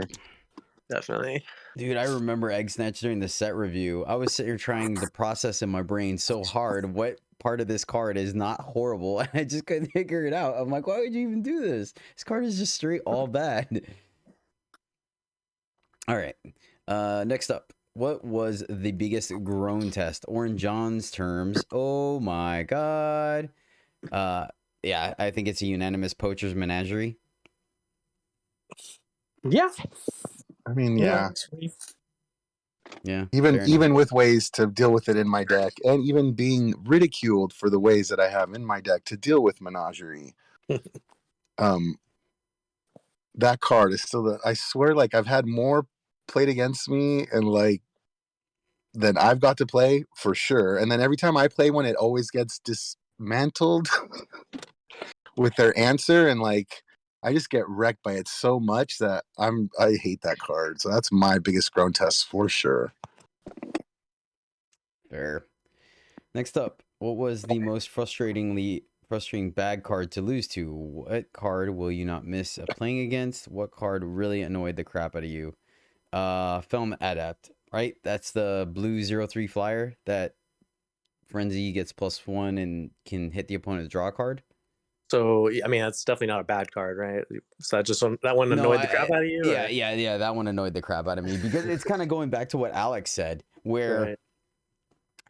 Definitely. Dude, I remember Egg Snatch during the set review. I was sitting here trying to process in my brain so hard what part of this card is not horrible, and I just couldn't figure it out. I'm like, why would you even do this? This card is just straight all bad. All right. Next up, what was the biggest groan test? Or in John's terms, oh my god. Yeah, I think it's a unanimous Poacher's Menagerie. Yeah. I mean, yeah. Yeah. Even fair enough. even with ways to deal with it in my deck, and even being ridiculed for the ways that I have in my deck to deal with Menagerie. That card is still I swear, like I've had more played against me and like than I've got to play for sure. And then every time I play one, it always gets dismantled with their answer, and like I just get wrecked by it so much that I hate that card. So that's my biggest grown test for sure. Fair. Next up, what was the most frustrating bad card to lose to? What card will you not miss playing against? What card really annoyed the crap out of you? Film Adept, right? That's the blue 0/3 flyer that Frenzy gets +1 and can hit the opponent's draw card. So I mean, that's definitely not a bad card, right? So that one annoyed the crap out of you? Yeah, or? yeah. That one annoyed the crap out of me because it's kind of going back to what Alex said, where Right.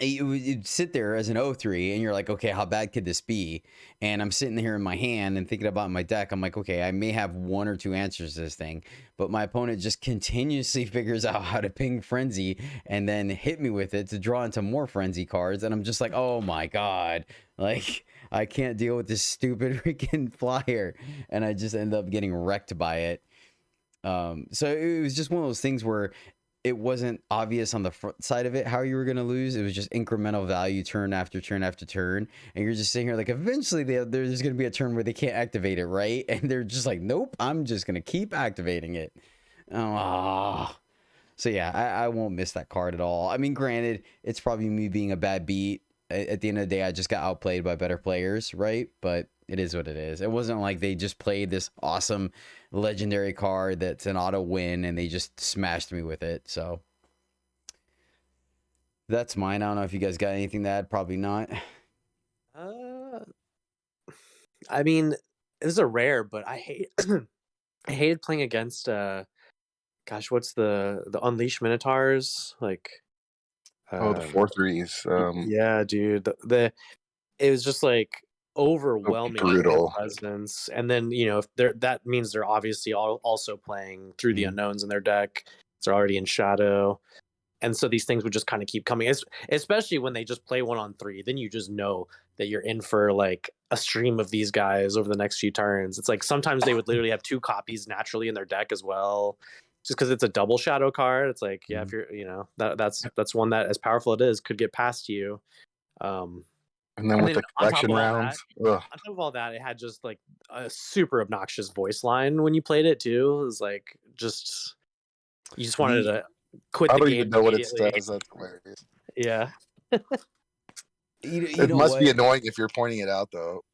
you'd sit there as an 0/3 and you're like, okay, how bad could this be? And I'm sitting here in my hand and thinking about my deck. I'm like, okay, I may have 1 or 2 answers to this thing, but my opponent just continuously figures out how to ping Frenzy and then hit me with it to draw into more Frenzy cards. And I'm just like, oh my God, like I can't deal with this stupid freaking flyer. And I just end up getting wrecked by it. So it was just one of those things where it wasn't obvious on the front side of it how you were going to lose. It was just incremental value turn after turn after turn. And you're just sitting here like, eventually there's going to be a turn where they can't activate it, right? And they're just like, nope, I'm just going to keep activating it. Oh. So yeah, I won't miss that card at all. I mean, granted, it's probably me being a bad beat. At the end of the day, I just got outplayed by better players, right? But it is what it is. It wasn't like they just played this awesome legendary card that's an auto win and they just smashed me with it. So that's mine. I don't know if you guys got anything to add. Probably not. I mean, this is a rare, but I hate I hated playing against gosh, what's the Unleashed Minotaurs? Like The 4/3s. yeah, dude. It was just like overwhelming with their brutal. presence. And then, if that means they're obviously also playing through the unknowns in their deck. They're already in shadow. And so these things would just kind of keep coming, especially when they just play 1-on-3. Then you just know that you're in for like a stream of these guys over the next few turns. It's like sometimes they would literally have 2 copies naturally in their deck as well, just because it's a double shadow card. It's like, yeah, if you're, that's one that, as powerful it is, could get past you. And then with the collection rounds, on top of all that, it had just like a super obnoxious voice line when you played it too. It was like just you just wanted to quit the game. I don't even know what it says. That's hilarious. Yeah. It must be annoying if you're pointing it out, though.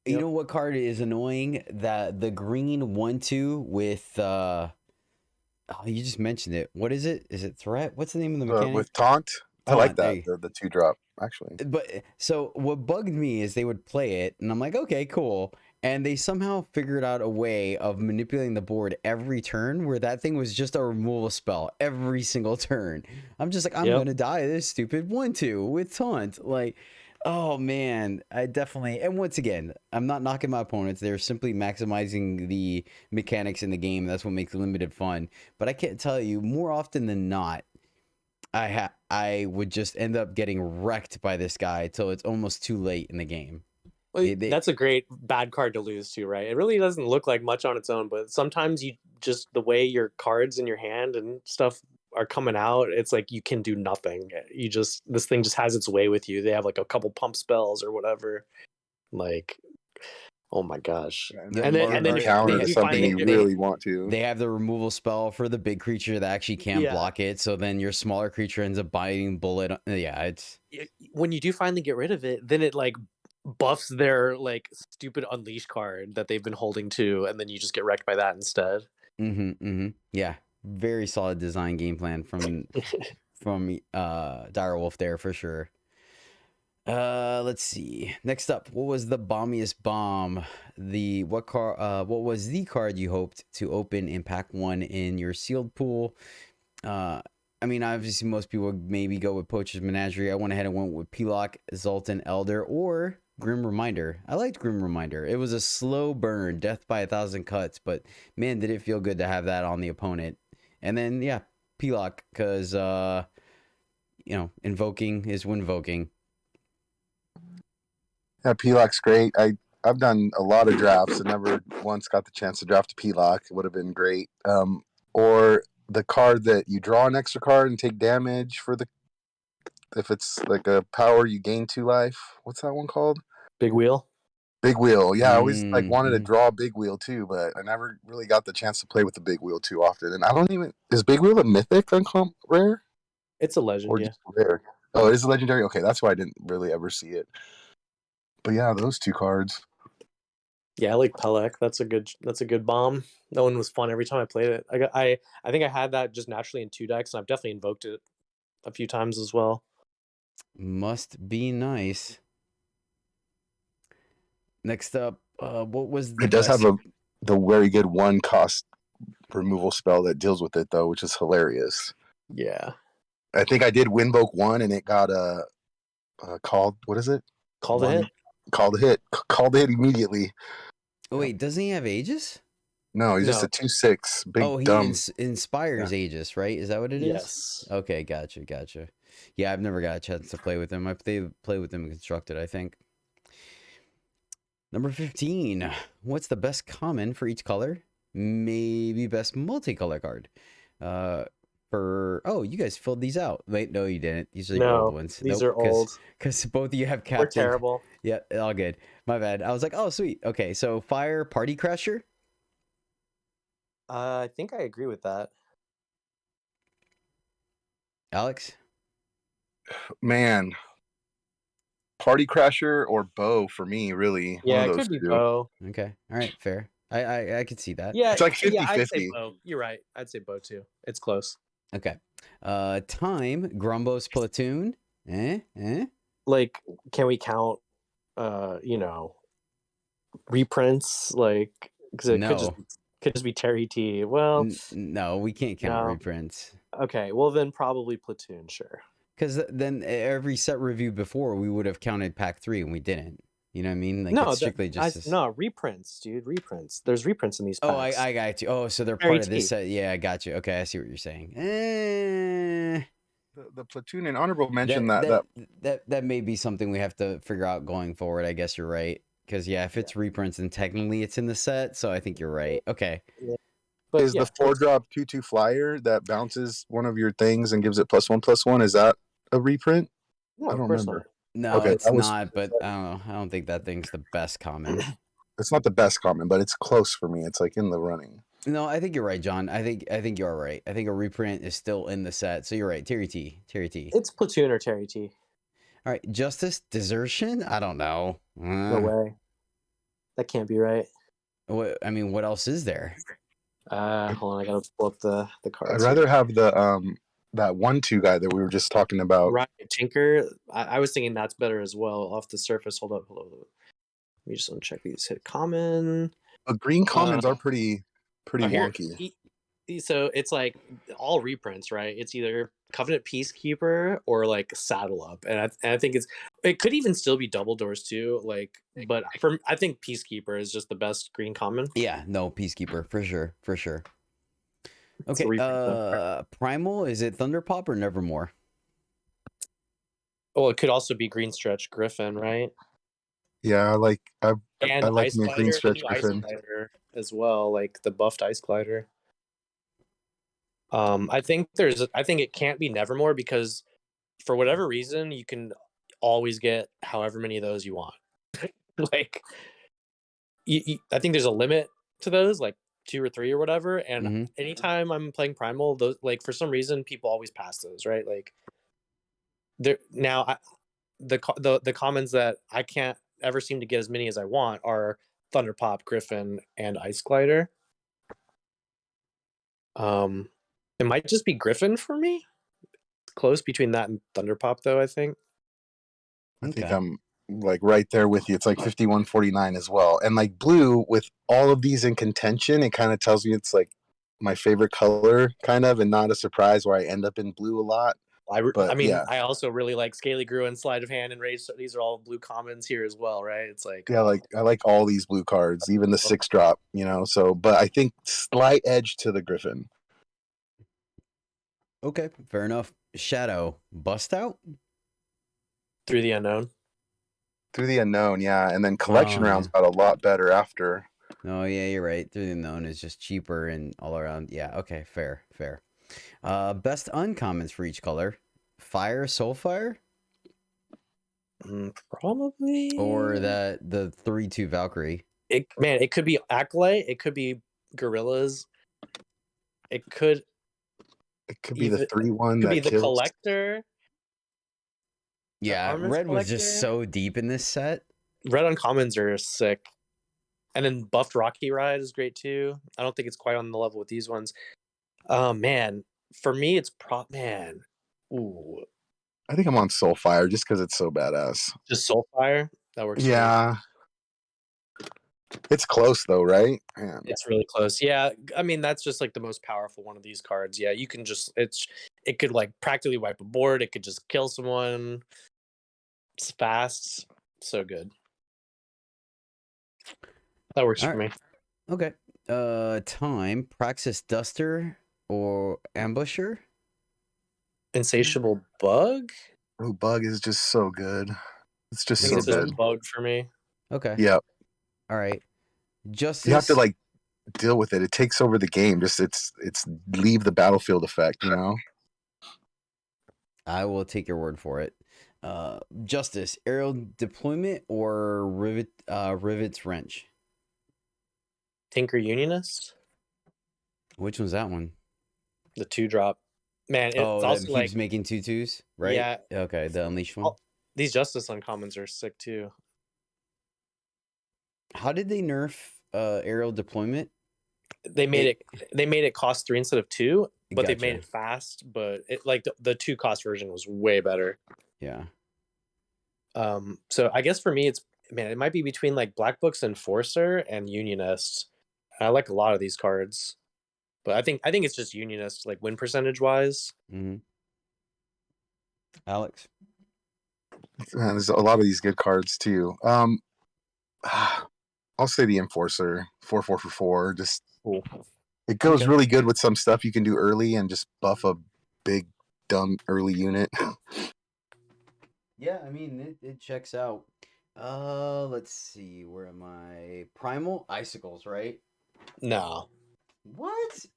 You know what card is annoying? That the green 1/2 with you just mentioned it. What is it? Is it Threat? What's the name of the mechanic? With Taunt. I like that, the 2-drop, actually. But so what bugged me is they would play it, and I'm like, okay, cool. And they somehow figured out a way of manipulating the board every turn where that thing was just a removal spell every single turn. I'm just like, I'm going to die this stupid 1/2 with Taunt. Like, oh man, I definitely, and once again, I'm not knocking my opponents. They're simply maximizing the mechanics in the game. That's what makes limited fun. But I can't tell you, more often than not, I would just end up getting wrecked by this guy till it's almost too late in the game. Well, that's a great bad card to lose to, right? It really doesn't look like much on its own, but sometimes the way your cards in your hand and stuff are coming out, it's like you can do nothing. This thing just has its way with you. They have like a couple pump spells or whatever. Like, oh my gosh. And then counter to something you really want to. They have the removal spell for the big creature that actually can't block it. So then your smaller creature ends up biting bullet. Yeah, it's when you do finally get rid of it, then it like buffs their like stupid Unleash card that they've been holding to, and then you just get wrecked by that instead. Yeah, very solid design game plan from Direwolf there for sure. Let's see. Next up, what was the bombiest bomb? What was the card you hoped to open in pack 1 in your sealed pool? I mean, obviously most people would maybe go with Poacher's Menagerie. I went ahead and went with Pelok, Zoltan Elder, or Grim Reminder. I liked Grim Reminder. It was a slow burn, death by 1,000 cuts, but man, did it feel good to have that on the opponent. And then, yeah, P-Lock because invoking is winvoking. Yeah, P-Lock's great. I've done a lot of drafts and never once got the chance to draft a P-Lock. It would have been great. Or the card that you draw an extra card and take damage for if it's like a power, you gain 2 life. What's that one called? Big wheel. Big wheel. Yeah, I always wanted to Mhm. draw a big wheel too, but I never really got the chance to play with the big wheel too often. And I don't even is big wheel a mythic rare It's a legend, or yeah. just rare? Oh, it is a legendary. Okay, that's why I didn't really ever see it. But yeah, those 2 cards. Yeah, I like Pelek. That's a good bomb. That one was fun every time I played it. I think I had that just naturally in 2 decks, and I've definitely invoked it a few times as well. Must be nice. Next up, what was the It does best? have the very good 1 cost removal spell that deals with it though, which is hilarious. Yeah. I think I did Winvoke 1 and it got called. What is it? Call the hit. Called a hit. Called a hit immediately. Oh wait, doesn't he have Aegis? No, he's just No. a 2/6. Big Oh, he dumb. inspires Aegis, right? Is that what it is? Yes. Okay, gotcha. Yeah, I've never got a chance to play with him. I play with him in Constructed, I think. Number 15. What's the best common for each color? Maybe best multicolor card. You guys filled these out. Wait, no, you didn't. These are the old ones. These are old. Because both of you have We're Captain. terrible. Yeah, all good. My bad. I was like, oh, sweet. Okay, so Fire Party Crasher. I think I agree with that. Alex? Man. Party Crasher or Bow for me, really. Yeah, One of it those could be 2. Bow. Okay. All right, fair. I could see that. Yeah, It's like yeah, I'd say 50-50. Bow. You're right. I'd say Bow too. It's close. Okay. Time, Grumbo's Platoon. Like, can we count reprints? Like, because it No. could just be Terry T. Well, No, we can't count No. reprints. okay. Well, then probably Platoon, sure. Because then every set review before, we would have counted pack 3 and we didn't. You know what I mean? Like, No, it's strictly just no reprints, dude. Reprints. There's reprints in these packs. Oh, I got you. Oh, so they're Terry part of this T. set. Yeah, I got you. Okay, I see what you're saying. The Platoon and honorable mention That may be something we have to figure out going forward. I guess you're right. Because, yeah, if it's reprints, then technically it's in the set. So I think you're right. Okay. But is yeah, the 4-drop 2/2 flyer that bounces one of your things and gives it +1/+1. Is that a reprint? no, I of don't course remember. No, Okay, it's that was- not. But I don't know. I don't think that thing's the best common. It's not the best common, but it's close for me. It's like in the running. No, I think you're right, John. I think you're right. I think a reprint is still in the set. So you're right. Terry T. It's Platoon or Terry T. All right. Justice Desertion? I don't know. No way. That can't be right. What else is there? Hold on, I gotta pull up the cards. I'd rather have the that 1/2 guy that we were just talking about. Right, Tinker. I was thinking that's better as well off the surface. Hold up. Let me just uncheck these. Hit common. But green commons are pretty Oh, here- wonky. So it's like all reprints, right? It's either Covenant Peacekeeper or like Saddle Up, and I think it could even still be Double Doors too. Like, but I think Peacekeeper is just the best green common. Yeah, no, Peacekeeper for sure. It's a Okay, reprint, Primal, is it Thunderpop or Nevermore? Oh, it could also be Green Stretch Griffin, right? Yeah, I like And like Ice my Glider, Green the Stretch new Ice Griffin. Glider as well, like the buffed Ice Glider. I think it can't be Nevermore because for whatever reason you can always get however many of those you want. Like, I think there's a limit to those, like 2 or 3 or whatever. And anytime I'm playing Primal, those, like, for some reason people always pass those, right? Like, the commons that I can't ever seem to get as many as I want are Thunderpop, Griffin, and Ice Glider. It might just be Griffin for me. Close between that and Thunderpop, though, I think. I think I'm like right there with you. It's like 51-49 as well. And like blue, with all of these in contention, it kind of tells me it's like my favorite color, kind of, and not a surprise where I end up in blue a lot. I also really like Scaly Grew and Sleight of Hand and Rage. So these are all blue commons here as well, right? It's like, yeah, like I like all these blue cards, even the 6-drop, So, but I think slight edge to the Griffin. Okay, fair enough. Shadow bust out. Through the Unknown. Through the Unknown, yeah, and then collection Oh, rounds yeah. got a lot better after. Oh yeah, you're right. Through the Unknown is just cheaper and all around. Yeah, okay, fair. Best uncommons for each color: Fire, Soulfire, Probably. or the 3/2 Valkyrie. It could be Acolyte. It could be Gorillas. It could be the even 3/1 could be that the kills. Collector. The Yeah, Armaments red was just Collector. so deep in this set. Red uncommons are sick. And then buffed Rocky Ride is great too. I don't think it's quite on the level with these ones. Man, for me it's man. Ooh, I think I'm on Soulfire just because it's so badass. just Soulfire. That works for me. Yeah, it's close though, right? Man. It's really close. Yeah, I mean that's just like the most powerful one of these cards. Yeah, you can just it could like practically wipe a board. It could just kill someone. It's fast, so good. That works All for me. Okay. Time Praxis Duster or Ambusher. Insatiable Bug. Oh, Bug is just so good. It's I just think so it's just good. Bug for me. Okay. Yeah, All right. Justice. you have to like deal with it. It takes over the game. Just it's leave the battlefield effect, you know. I will take your word for it. Justice, Aerial Deployment or Rivet's Wrench. Tinker Unionist. Which one's that one? The 2-drop. Man, it's Oh, that also keeps like making 2/2s, right? Yeah. Okay, the Unleashed one. These Justice uncommons are sick too. How did they nerf Aerial Deployment? They made it cost 3 instead of 2, but they made Gotcha. it fast. But it like the 2 cost version was way better. Yeah. So I guess for me, it might be between like Black Book's Enforcer and Unionist. I like a lot of these cards, but I think it's just Unionist, like win percentage wise. Mm-hmm. Alex. Man, there's a lot of these good cards too. I'll say the Enforcer 4/4 for 4. Just Cool. it goes Okay. really good with some stuff you can do early and just buff a big dumb early unit. Yeah, I mean it checks out. Let's see, where am I? Primal Icicles, right? No, What's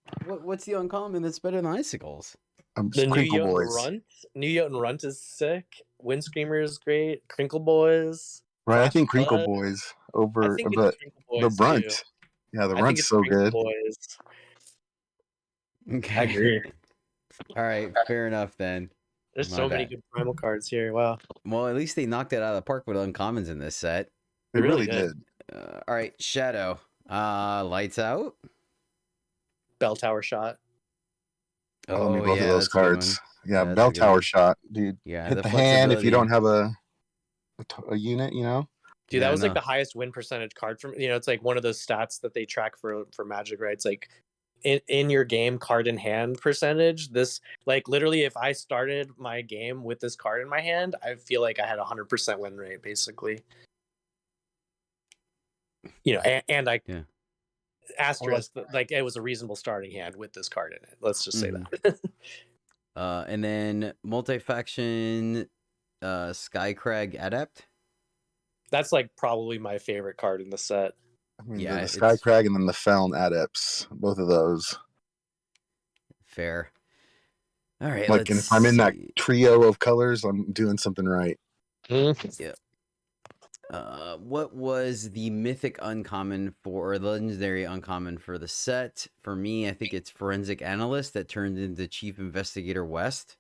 the uncommon that's better than Icicles? the New Crinkle Jotun Boys, Runt. New Jotun Runt is sick. Wind Screamer is great. Crinkle Boys. right? I Flash think Crinkle Flood. Boys I over think it's Crinkle the Boys Brunt. too. Yeah, the I think Brunt's it's so Crinkle good. Boys. Okay. I agree. All right, fair enough then. There's My so many bad. good primal cards here. Wow. Well, at least they knocked it out of the park with uncommons in this set. They Really really good. did. All right, Shadow. Lights Out. Bell Tower Shot. I love me both of yeah, those that's a good one. cards. Yeah, That's a Bell good Tower one. Shot, dude. Yeah, Hit the the hand if you don't flexibility. have a unit, you know. Dude, Yeah, that was like no. the highest win percentage card from it's like one of those stats that they track for Magic, right? It's like in your game card in hand percentage. This like literally if I started my game with this card in my hand, I feel like I had 100% win rate basically. And I Yeah. asterisk like it was a reasonable starting hand with this card in it. Let's just say that. And then multi-faction Skycrag Adept. That's like probably my favorite card in the set. I mean, Yeah, the Sky Crag and then the Feln Adepts, both of those. Fair. All right, Like, and if I'm in that trio of colors, I'm doing something right. Yep. What was the mythic uncommon or legendary uncommon for the set? For me, I think it's Forensic Analyst that turned into Chief Investigator West.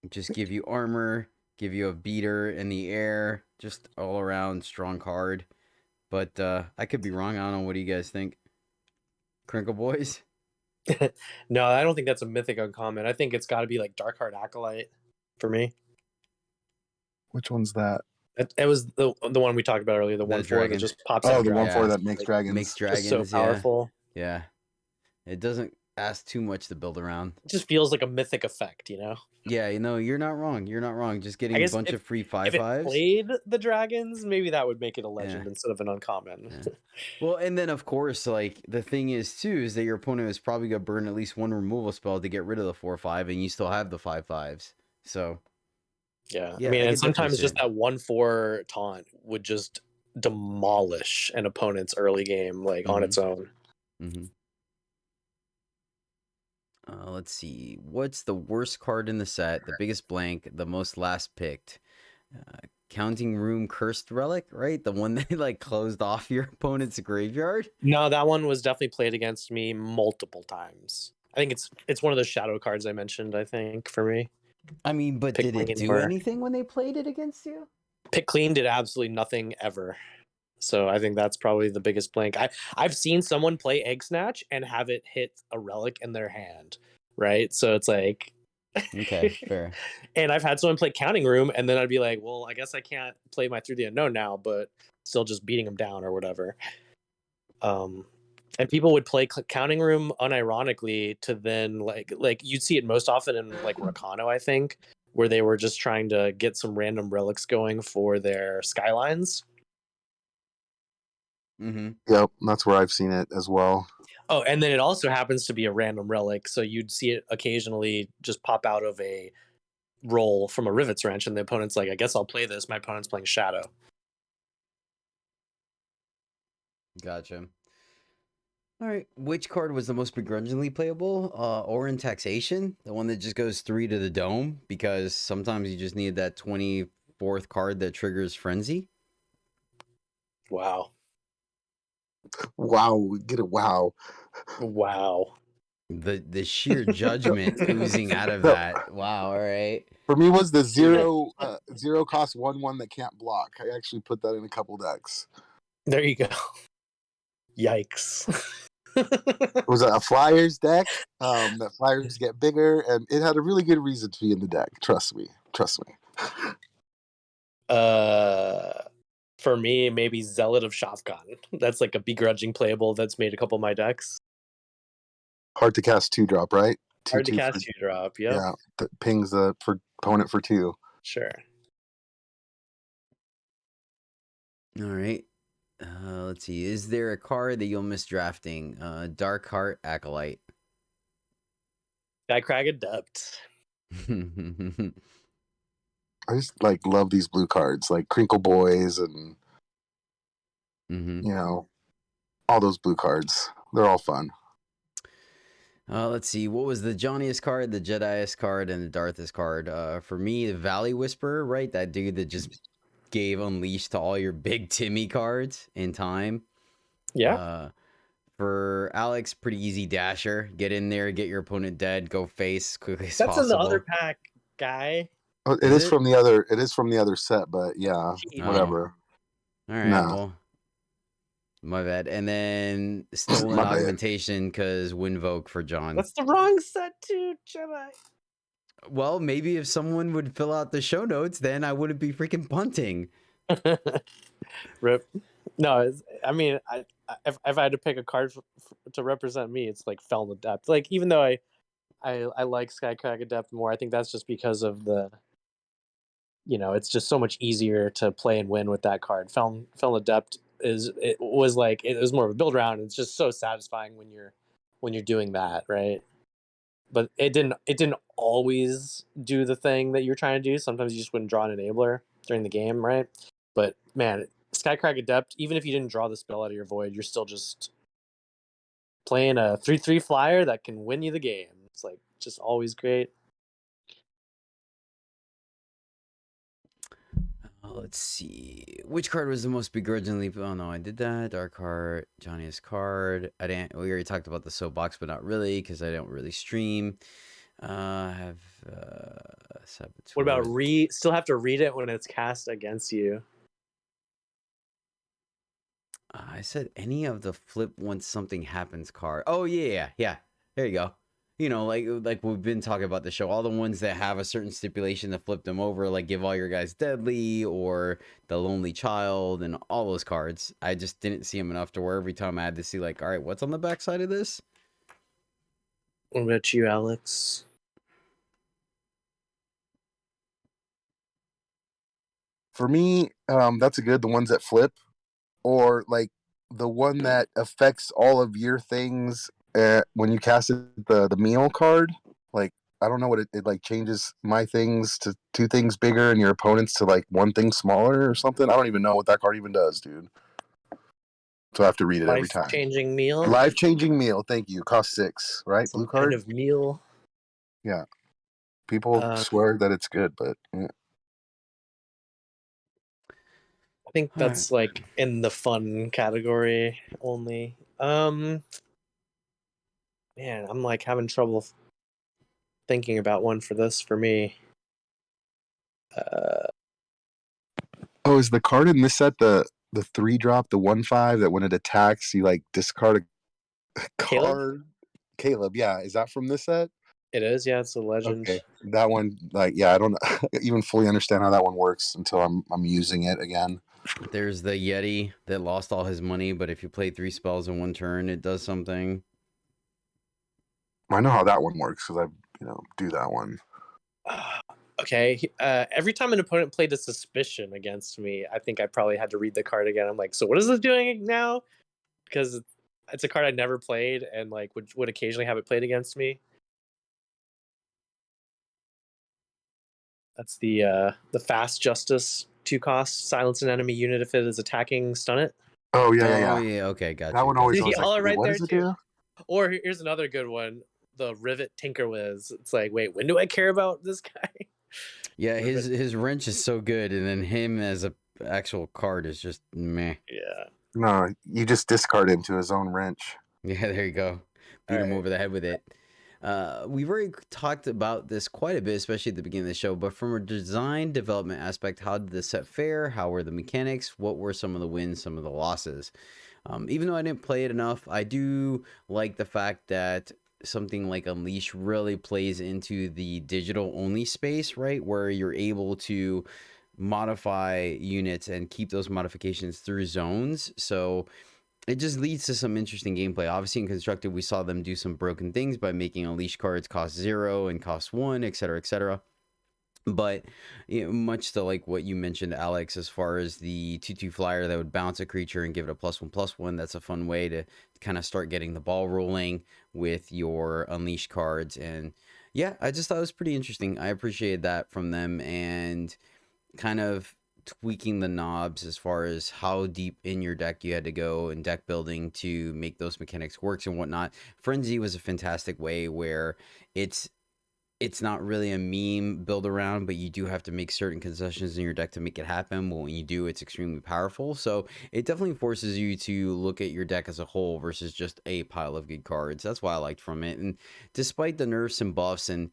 Just give you armor, give you a beater in the air, just all around strong card. But I could be wrong. I don't know. What do you guys think? Crinkle Boys? No, I don't think that's a mythic uncommon. I think it's got to be like Darkheart Acolyte for me. Which one's that? It was the one we talked about earlier, the 1/4 that just pops out. Oh, the dragons. 1/4 that makes dragons. Makes dragons. Just so powerful. Yeah. It doesn't ask too much to build around. It just feels like a mythic effect, Yeah, you're not wrong. You're not wrong. Just I getting a guess bunch of free if it 5/5s. played the dragons, maybe that would make it a Yeah. legend instead of an uncommon. Yeah. Well, and then of course, like the thing is too, is that your opponent is probably gonna burn at least one removal spell to get rid of the 4/5, and you still have the 5/5s. So Yeah. yeah, I mean, I and could definitely sometimes see just it. that 1/4 taunt would just demolish an opponent's early game, like on its own. Mm-hmm. Let's see. What's the worst card in the set? The biggest blank, the most last picked. Counting Room Cursed Relic, right? The one that like closed off your opponent's graveyard. No, that one was definitely played against me multiple times. I think it's one of those shadow cards I mentioned, I think, for me. I mean, but Pick did it clean do or- anything when they played it against you? Pick clean did absolutely nothing ever. So I think that's probably the biggest blank. I've seen someone play Egg Snatch and have it hit a relic in their hand, right? So it's like, Okay, fair. And I've had someone play Counting Room, and then I'd be like, well, I guess I can't play my Through the Unknown now, but still just beating them down or whatever. And people would play Counting Room unironically to then like you'd see it most often in like Rakano, I think, where they were just trying to get some random relics going for their skylines. Mm-hmm. Yep, that's where I've seen it as well. Oh, and then it also happens to be a random relic, so you'd see it occasionally just pop out of a roll from a Rivet's Wrench, and the opponent's like, I guess I'll play this. My opponent's playing Shadow. Gotcha. All right. Which card was the most begrudgingly playable? Orin Taxation, the one that just goes 3 to the dome, because sometimes you just need that 24th card that triggers Frenzy. Wow. Wow, get it! Wow. The sheer judgment oozing out of No. that. Wow. All right. For me, was the zero cost 1/1 that can't block. I actually put that in a couple decks. There you go. Yikes. It was a Flyers deck. That Flyers get bigger, and it had a really good reason to be in the deck. Trust me. For me, maybe Zealot of Shafkan. That's like a begrudging playable that's made a couple of my decks. Hard to cast 2-drop, right? Hard to cast 2-drop. Yep. Yeah, that pings the opponent for 2. Sure. All right. Let's see. Is there a card that you'll miss drafting? Dark Heart Acolyte. Skycrag Adept. I just love these blue cards, like Crinkle Boys and all those blue cards. They're all fun. Let's see. What was the Johnniest card, the Jediest card, and the Darthest card? For me, the Valley Whisperer, right? That dude that just gave Unleash to all your big Timmy cards in time. Yeah. For Alex, pretty easy Dasher. Get in there, get your opponent dead, go face quickly as possible. That's in the other pack, guy. Oh, it is from the other. It is from the other set, but yeah, whatever. All right, well, my bad. And then Stolen Augmentation because Windvoke for John. That's the wrong set too, Jedi. Well, maybe if someone would fill out the show notes, then I wouldn't be freaking punting. Rip. No, I mean, if I had to pick a card to represent me, it's like Feln Adept. Like, even though I like Skycrag Adept more, I think that's just because of the, it's just so much easier to play and win with that card. Feln Adept it was more of a build round. It's just so satisfying when you're doing that, right? But it didn't always do the thing that you're trying to do. Sometimes you just wouldn't draw an enabler during the game, right? But man, Skycrag Adept, even if you didn't draw the spell out of your void, you're still just playing a 3/3 flyer that can win you the game. It's like just always great. Let's see. Which card was the most begrudgingly? Oh no, I did that. Dark Heart, Johnny's card. We already talked about the soapbox, but not really because I don't really stream. I have Saboteur. What about still have to read it when it's cast against you? I said any of the flip once something happens card. Oh yeah. There you go. Like we've been talking about the show, all the ones that have a certain stipulation to flip them over, like give all your guys deadly or the lonely child and all those cards. I just didn't see them enough to where every time I had to see like, all right, what's on the back side of this? What about you, Alex? For me, that's a good. The ones that flip, or like the one that affects all of your things when you cast it, the meal card. Like I don't know what it like changes my things to two things bigger and your opponent's to like one thing smaller or something. I don't even know what that card even does, dude. So I have to read it every time. Life-changing meal. Life changing meal. Thank you. Cost 6, right? Some Blue kind card. of meal. Yeah. People swear that it's good, but yeah. I think All right. that's like in the fun category only. Man, I'm like having trouble thinking about one for this for me. Oh, is the card in this set the 3-drop, the 1/5 that when it attacks you like discard a Caleb? card? Caleb, yeah. Is that from this set? It is, yeah, it's a legend. Okay. That one, like, yeah, I don't even fully understand how that one works until I'm using it again. There's the Yeti that lost all his money, but if you play 3 spells in one turn, it does something. I know how that one works because I, do that one. Okay. Every time an opponent played a suspicion against me, I think I probably had to read the card again. I'm like, so what is it doing now? Because it's a card I never played and like would occasionally have it played against me. That's the fast justice 2-cost, silence an enemy unit if it is attacking, stun it. Oh yeah, Oh, yeah. yeah. Okay, gotcha. That one always gotcha. I was Y'all like, are wait, right what there does it too. do? Or here's another good one, the Rivet Tinkerwiz. It's like, wait, when do I care about this guy? Yeah, his wrench is so good, and then him as a actual card is just meh. Yeah. No, you just discard him to his own wrench. Yeah, there you go. Beat him Alright. over the head with it. We've already talked about this quite a bit, especially at the beginning of the show. But from a design development aspect, how did the set fare? How were the mechanics? What were some of the wins, some of the losses? Even though I didn't play it enough, I do like the fact that something like Unleash really plays into the digital only space, right? Where you're able to modify units and keep those modifications through zones. So it just leads to some interesting gameplay. Obviously, in Constructed, we saw them do some broken things by making Unleash cards cost 0 and cost 1, etc., etc. But much to like what you mentioned, Alex, as far as the 2/2 flyer that would bounce a creature and give it a +1/+1, that's a fun way to kind of start getting the ball rolling with your Unleash cards. And yeah, I just thought it was pretty interesting. I appreciated that from them, and kind of tweaking the knobs as far as how deep in your deck you had to go and deck building to make those mechanics work and whatnot. Frenzy was a fantastic way where it's not really a meme build around, but you do have to make certain concessions in your deck to make it happen. But when you do, it's extremely powerful. So it definitely forces you to look at your deck as a whole versus just a pile of good cards. That's what I liked from it. And despite the nerfs and buffs, and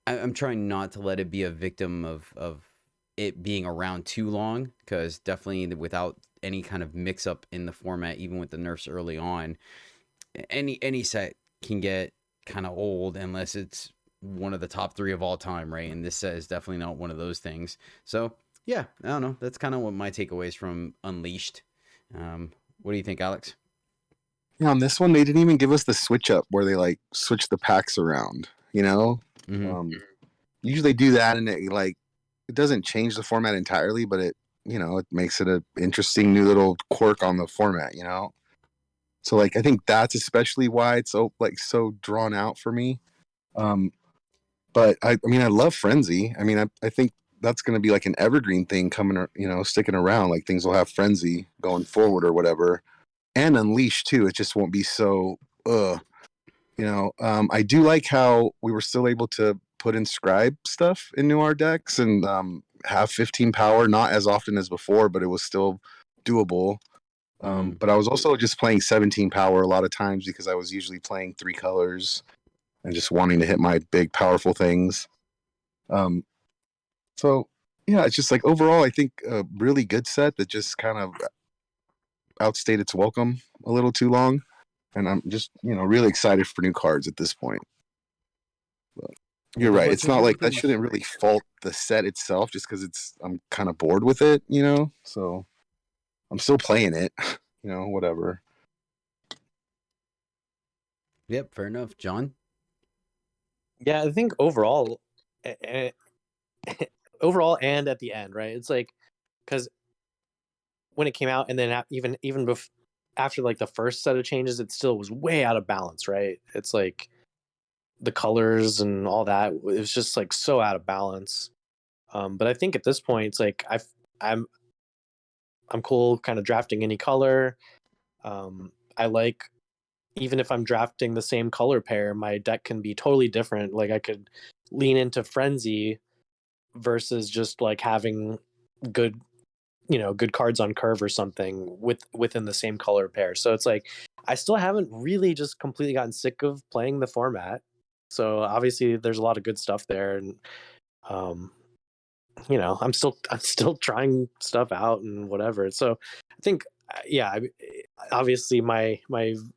I'm trying not to let it be a victim of it being around too long, because definitely without any kind of mix up in the format, even with the nerfs early on, any set can get kind of old unless it's one of the top 3 of all time, right? And this set is definitely not one of those things. So yeah, I don't know. That's kind of what my takeaways from Unleashed. What do you think, Alex? Yeah, on this one they didn't even give us the switch up where they like switch the packs around. Usually they do that and it doesn't change the format entirely, but it makes it a interesting new little quirk on the format. So like I think that's especially why it's so drawn out for me. But I mean I love Frenzy. I mean I think that's going to be like an evergreen thing coming, sticking around. Like things will have Frenzy going forward or whatever, and Unleash too. It just won't be so. I do like how we were still able to put inscribe stuff into our decks and have 15 power, not as often as before, but it was still doable. But I was also just playing 17 power a lot of times because I was usually playing 3 colors and just wanting to hit my big powerful things. So yeah, it's just like overall, I think a really good set that just kind of outstayed its welcome a little too long. And I'm just, really excited for new cards at this point. But you're right. It's not like that shouldn't really fault the set itself just because I'm kind of bored with it, So I'm still playing it, whatever. Yep, fair enough. John? Yeah, I think overall, eh, overall and at the end, right? It's like because when it came out, and then after like the first set of changes, it still was way out of balance, right? It's like the colors and all that, it was just like so out of balance. But I think at this point, it's like I'm I'm cool kind of drafting any color. I like, even if I'm drafting the same color pair, my deck can be totally different. Like I could lean into frenzy versus just like having good, good cards on curve or something within the same color pair. So it's like I still haven't really just completely gotten sick of playing the format. So obviously there's a lot of good stuff there, and um I'm still trying stuff out and whatever. So I think yeah, obviously my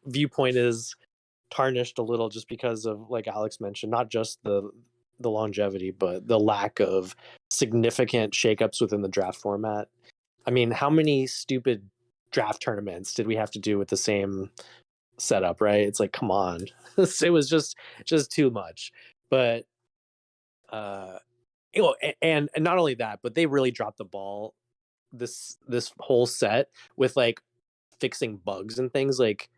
viewpoint is tarnished a little just because of, like Alex mentioned, not just the longevity, but the lack of significant shakeups within the draft format. I mean, how many stupid draft tournaments did we have to do with the same setup, right? It's like, come on. It was just too much. But uh and not only that, but they really dropped the ball this whole set with like fixing bugs and things. Like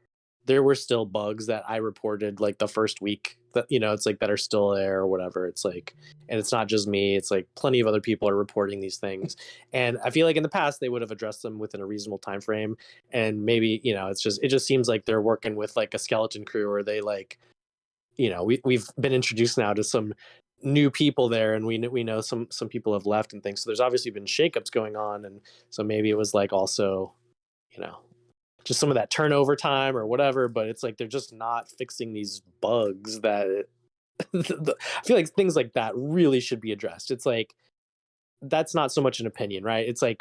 there were still bugs that I reported like the first week that, it's like that are still there or whatever. It's like, and it's not just me, it's like plenty of other people are reporting these things. And I feel like in the past they would have addressed them within a reasonable time frame. And maybe, it just seems like they're working with like a skeleton crew, or they like, we've been introduced now to some new people there, and we know some people have left and things. So there's obviously been shakeups going on, and so maybe it was like also, you know, just some of that turnover time or whatever. But it's like they're just not fixing these bugs that I feel like things like that really should be addressed. It's like that's not so much an opinion, right? It's like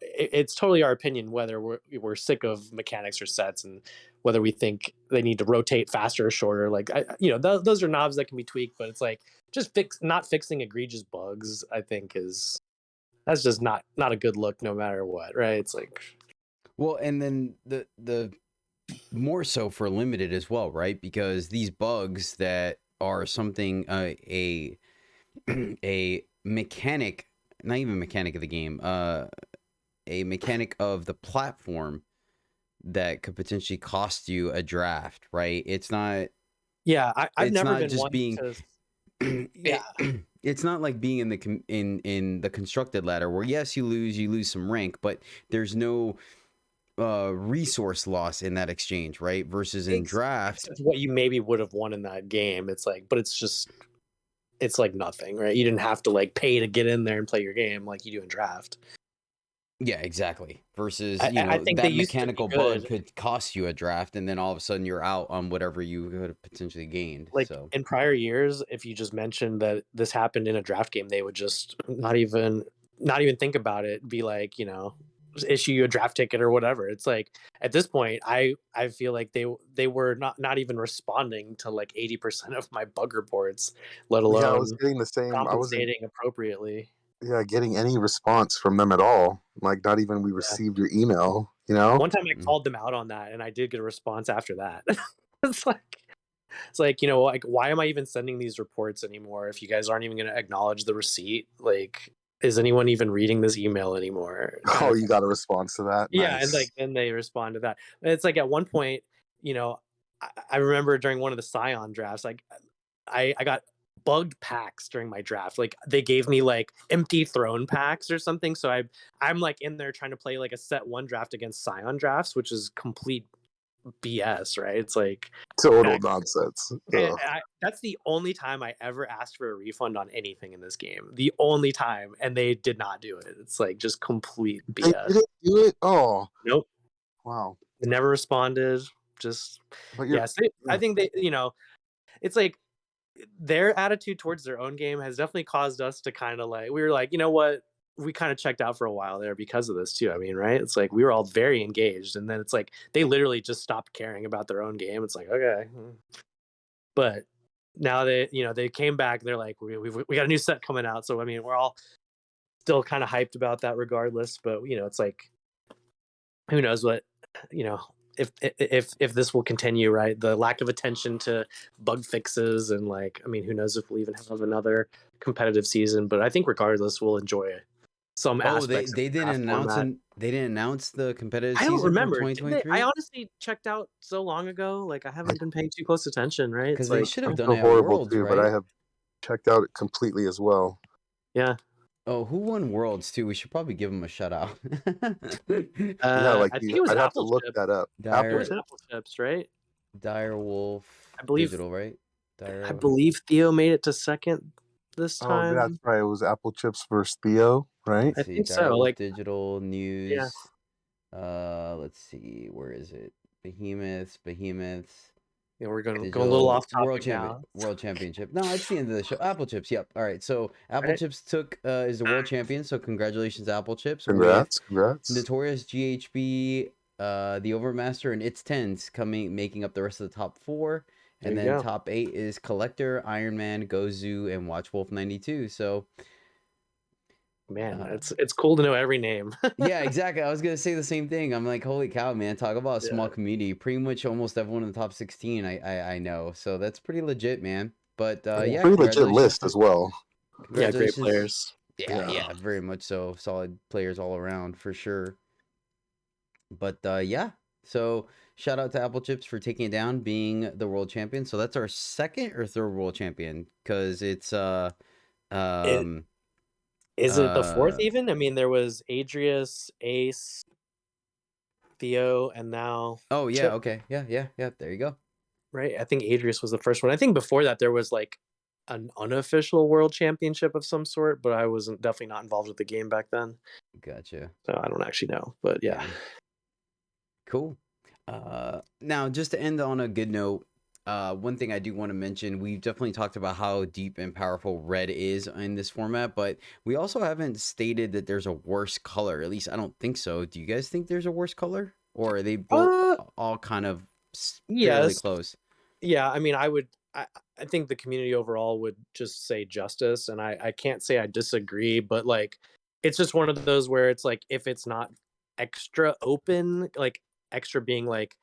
it's totally our opinion whether we're sick of mechanics or sets, and whether we think they need to rotate faster or shorter. Like those are knobs that can be tweaked, but it's like just not fixing egregious bugs. I think that's just not a good look, no matter what, right? It's like, Well, and then the more so for limited as well, right? Because these bugs that are something a mechanic, not even mechanic of the game, a mechanic of the platform that could potentially cost you a draft, right? It's not yeah, I've it's never not been just one being to. Yeah, it's not like being in the in the constructed ladder where yes you lose some rank, but there's no resource loss in that exchange, right? Versus in draft. except what you maybe would have won in that game. It's like, but it's like nothing, right? You didn't have to like pay to get in there and play your game like you do in draft. Yeah, exactly. Versus, I think they that used to be mechanical bug good. could cost you a draft, and then all of a sudden you're out on whatever you could have potentially gained. Like So, in prior years, if you just mentioned that this happened in a draft game, they would just not even think about it, be like, just issue you a draft ticket or whatever. It's like at this point, I feel like they were not even responding to like 80% of my bug reports, let Yeah, I was alone getting the same. I wasn't, compensating appropriately. yeah, getting any response from them at all. Like, not even we Yeah. received your email. You know? One time I mm. called them out on that, and I did get a response after that. It's like it's like, like, why am I even sending these reports anymore if you guys aren't even gonna acknowledge the receipt? Like, is anyone even reading this email anymore? Kind Oh, of you thing. got a response to that? Yeah, and like Nice. then they respond to that. And it's like at one point, you know, I remember during one of the Scion drafts, like I got bugged packs during my draft. Like they gave me like empty throne packs or something. So I'm like in there trying to play like a set one draft against Scion drafts, which is complete BS, right? It's like Total nonsense. and Ugh. that's the only time I ever asked for a refund on anything in this game. The only time, and they did not do it. It's like just complete They BS. didn't do it. Oh, Nope, wow. they never responded. Just But you're, yes, I think they, it's like their attitude towards their own game has definitely caused us to kind of like, we were like, you know what? We kind of checked out for a while there because of this too. I mean, right? It's like we were all very engaged, and then it's like they literally just stopped caring about their own game. It's like, okay, but now they came back. They're like, we got a new set coming out, so I mean, we're all still kind of hyped about that regardless. But it's like, who knows what you know if this will continue, right? The lack of attention to bug fixes and like, I mean, who knows if we'll even have another competitive season? But I think regardless, we'll enjoy some Oh, they aspects of they the didn't draft announce format. they didn't announce the competitive I don't season for remember. Did they? I 2023 honestly checked out so long ago. Like I haven't been paying too close attention. Right? because It's they like, should have I done feel it at horrible Worlds, too, but I right? have checked out it completely as well. yeah. Oh, who won Worlds too? We should probably give them a shout out. Yeah, like I think it was I'd have to Apple look Chips. that up. It was Dire Apple Chips, right? Dire Wolf I believe. Digital, right? I Dire. believe Theo made it to second this Oh, that's time. right. It was Apple Chips versus Theo, right? I Let's see, think Dire so. Wolf Like, Digital yeah. News. Let's see, where is it? Behemoths. Yeah, we're going a little Digital off World topic Champion now. World Championship. No, it's the end of the show. Apple Chips. Yep. All right. So Apple Right. Chips is the world champion. So congratulations, Apple Chips, with Congrats. Notorious, GHB, the Overmaster, and It's Tens making up the rest of the top 4. And There you then go. top 8 is Collector, Iron Man, Gozu, and Watchwolf 92. So Man, uh, it's cool to know every name. yeah, exactly. I was gonna say the same thing. I'm like, holy cow, man! Talk about a small Yeah. community. Pretty much almost everyone in the top 16. I know. So that's pretty legit, man. But yeah, Pretty legit congratulations list to- as well. Yeah, great Congratulations. players. Yeah, Yeah. yeah, very much so. Solid players all around for sure. But yeah, so shout out to Apple Chips for taking it down, being the world champion. So that's our second or third world champion because it's Is it the fourth uh, even? I mean, there was Adrius, Ace, Theo, and now oh yeah, Chip, okay, yeah. There you go. right? I think Adrius was the first one. I think before that there was like an unofficial world championship of some sort, but I wasn't definitely not involved with the game back then. Gotcha. So I don't actually know. But yeah. Cool. Now, just to end on a good note, one thing I do want to mention, we've definitely talked about how deep and powerful red is in this format, but we also haven't stated that there's a worse color. At least I don't think so. Do you guys think there's a worse color? Or are they both all kind of fairly Yes. close? Yeah, I mean, I think the community overall would just say justice, and I can't say I disagree, but like it's just one of those where it's like if it's not extra open, like extra being like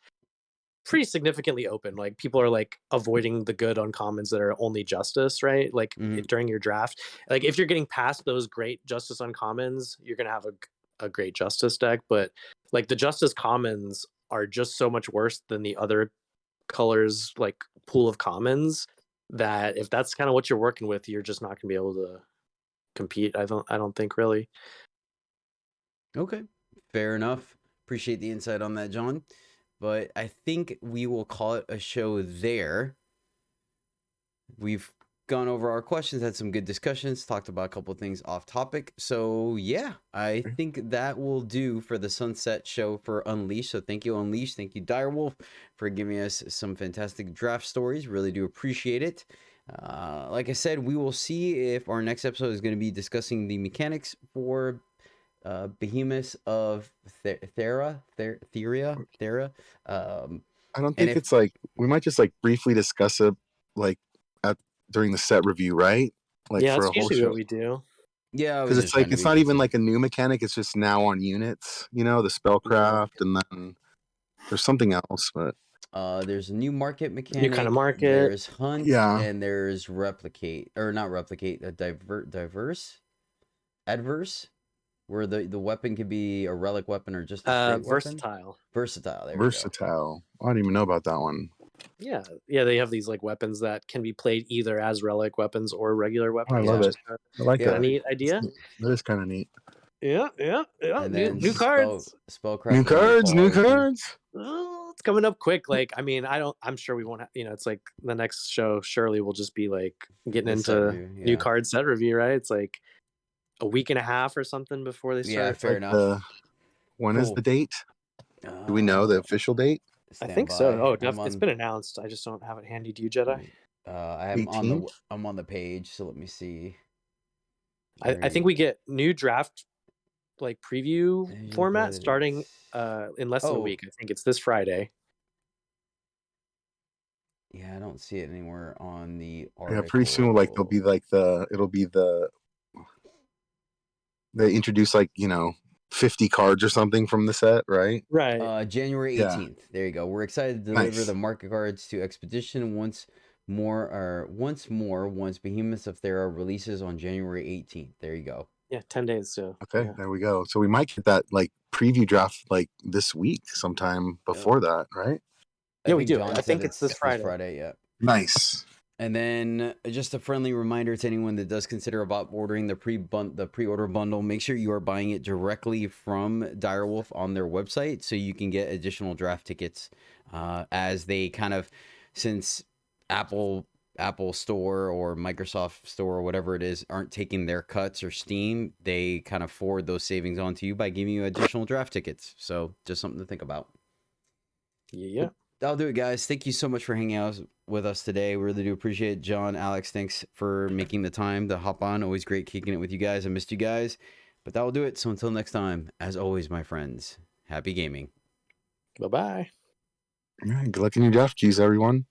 pretty significantly open, like people are like avoiding the good uncommons that are only justice, right? Like Mhm. during your draft, like if you're getting past those great justice uncommons, you're gonna have a great justice deck, but like the justice commons are just so much worse than the other colors like pool of commons that if that's kind of what you're working with, you're just not gonna be able to compete. I don't think really. Okay, fair enough. Appreciate the insight on that, John. But I think we will call it a show there. We've gone over our questions, had some good discussions, talked about a couple of things off topic. So yeah, I think that will do for the Sunset show for Unleashed. So thank you, Unleashed. Thank you, Direwolf, for giving us some fantastic draft stories. Really do appreciate it. Like I said, we will see if our next episode is going to be discussing the mechanics for Behemoths of Thera. I don't think it's like we might just like briefly discuss it like during the set review, right? Like yeah, for that's a whole usually show. what we do. Yeah, Because it's like it's not even like a new mechanic. It's just now on units. You know, the spellcraft, and then there's something else, but there's a new market mechanic. New kind of market. There's hunt. Yeah. And there's replicate or not replicate. Adverse, where the weapon could be a relic weapon or just a straight versatile. Versatile. There Versatile. I don't even know about that one. Yeah, they have these like weapons that can be played either as relic weapons or regular weapons. I love it. I like Yeah. that. Neat idea. That is kind of neat. Yeah. And then New cards. Spellcraft. New cards. Oh, it's coming up quick. Like, I mean, I'm sure we won't have, it's like the next show surely will just be like getting into new card set review, right? It's like a week and a half or something before they start. Yeah, fair enough. When is the date? Do we know the official date? I think so. Oh, it's been announced. I just don't have it handy. Do you, Jedi? I'm on the page, so let me see. I think we get new draft like preview format starting in less than a week. I think it's this Friday. Yeah, I don't see it anywhere on the article. Yeah, pretty soon like they introduce like, 50 cards or something from the set, right? Right. January Yeah. 18th. There you go. We're excited to deliver Nice. the market cards to Expedition once Behemoths of Thera releases on January 18th. There you go. Yeah, 10 days. So Okay, yeah. there we go. So we might get that like preview draft like this week sometime before that, right? Yeah, we do. John I said think it's this Friday. Yeah. Nice. And then just a friendly reminder to anyone that does consider about ordering the pre-order bundle, make sure you are buying it directly from Direwolf on their website so you can get additional draft tickets as they kind of, since Apple Store or Microsoft Store or whatever it is aren't taking their cuts or Steam, they kind of forward those savings on to you by giving you additional draft tickets. So just something to think about. Yeah. That'll do it, guys. Thank you so much for hanging out with us today. We really do appreciate it. John, Alex, thanks for making the time to hop on. Always great kicking it with you guys. I missed you guys. But that will do it. So until next time, as always, my friends, happy gaming. Bye-bye. All right, good luck in your draft keys, everyone.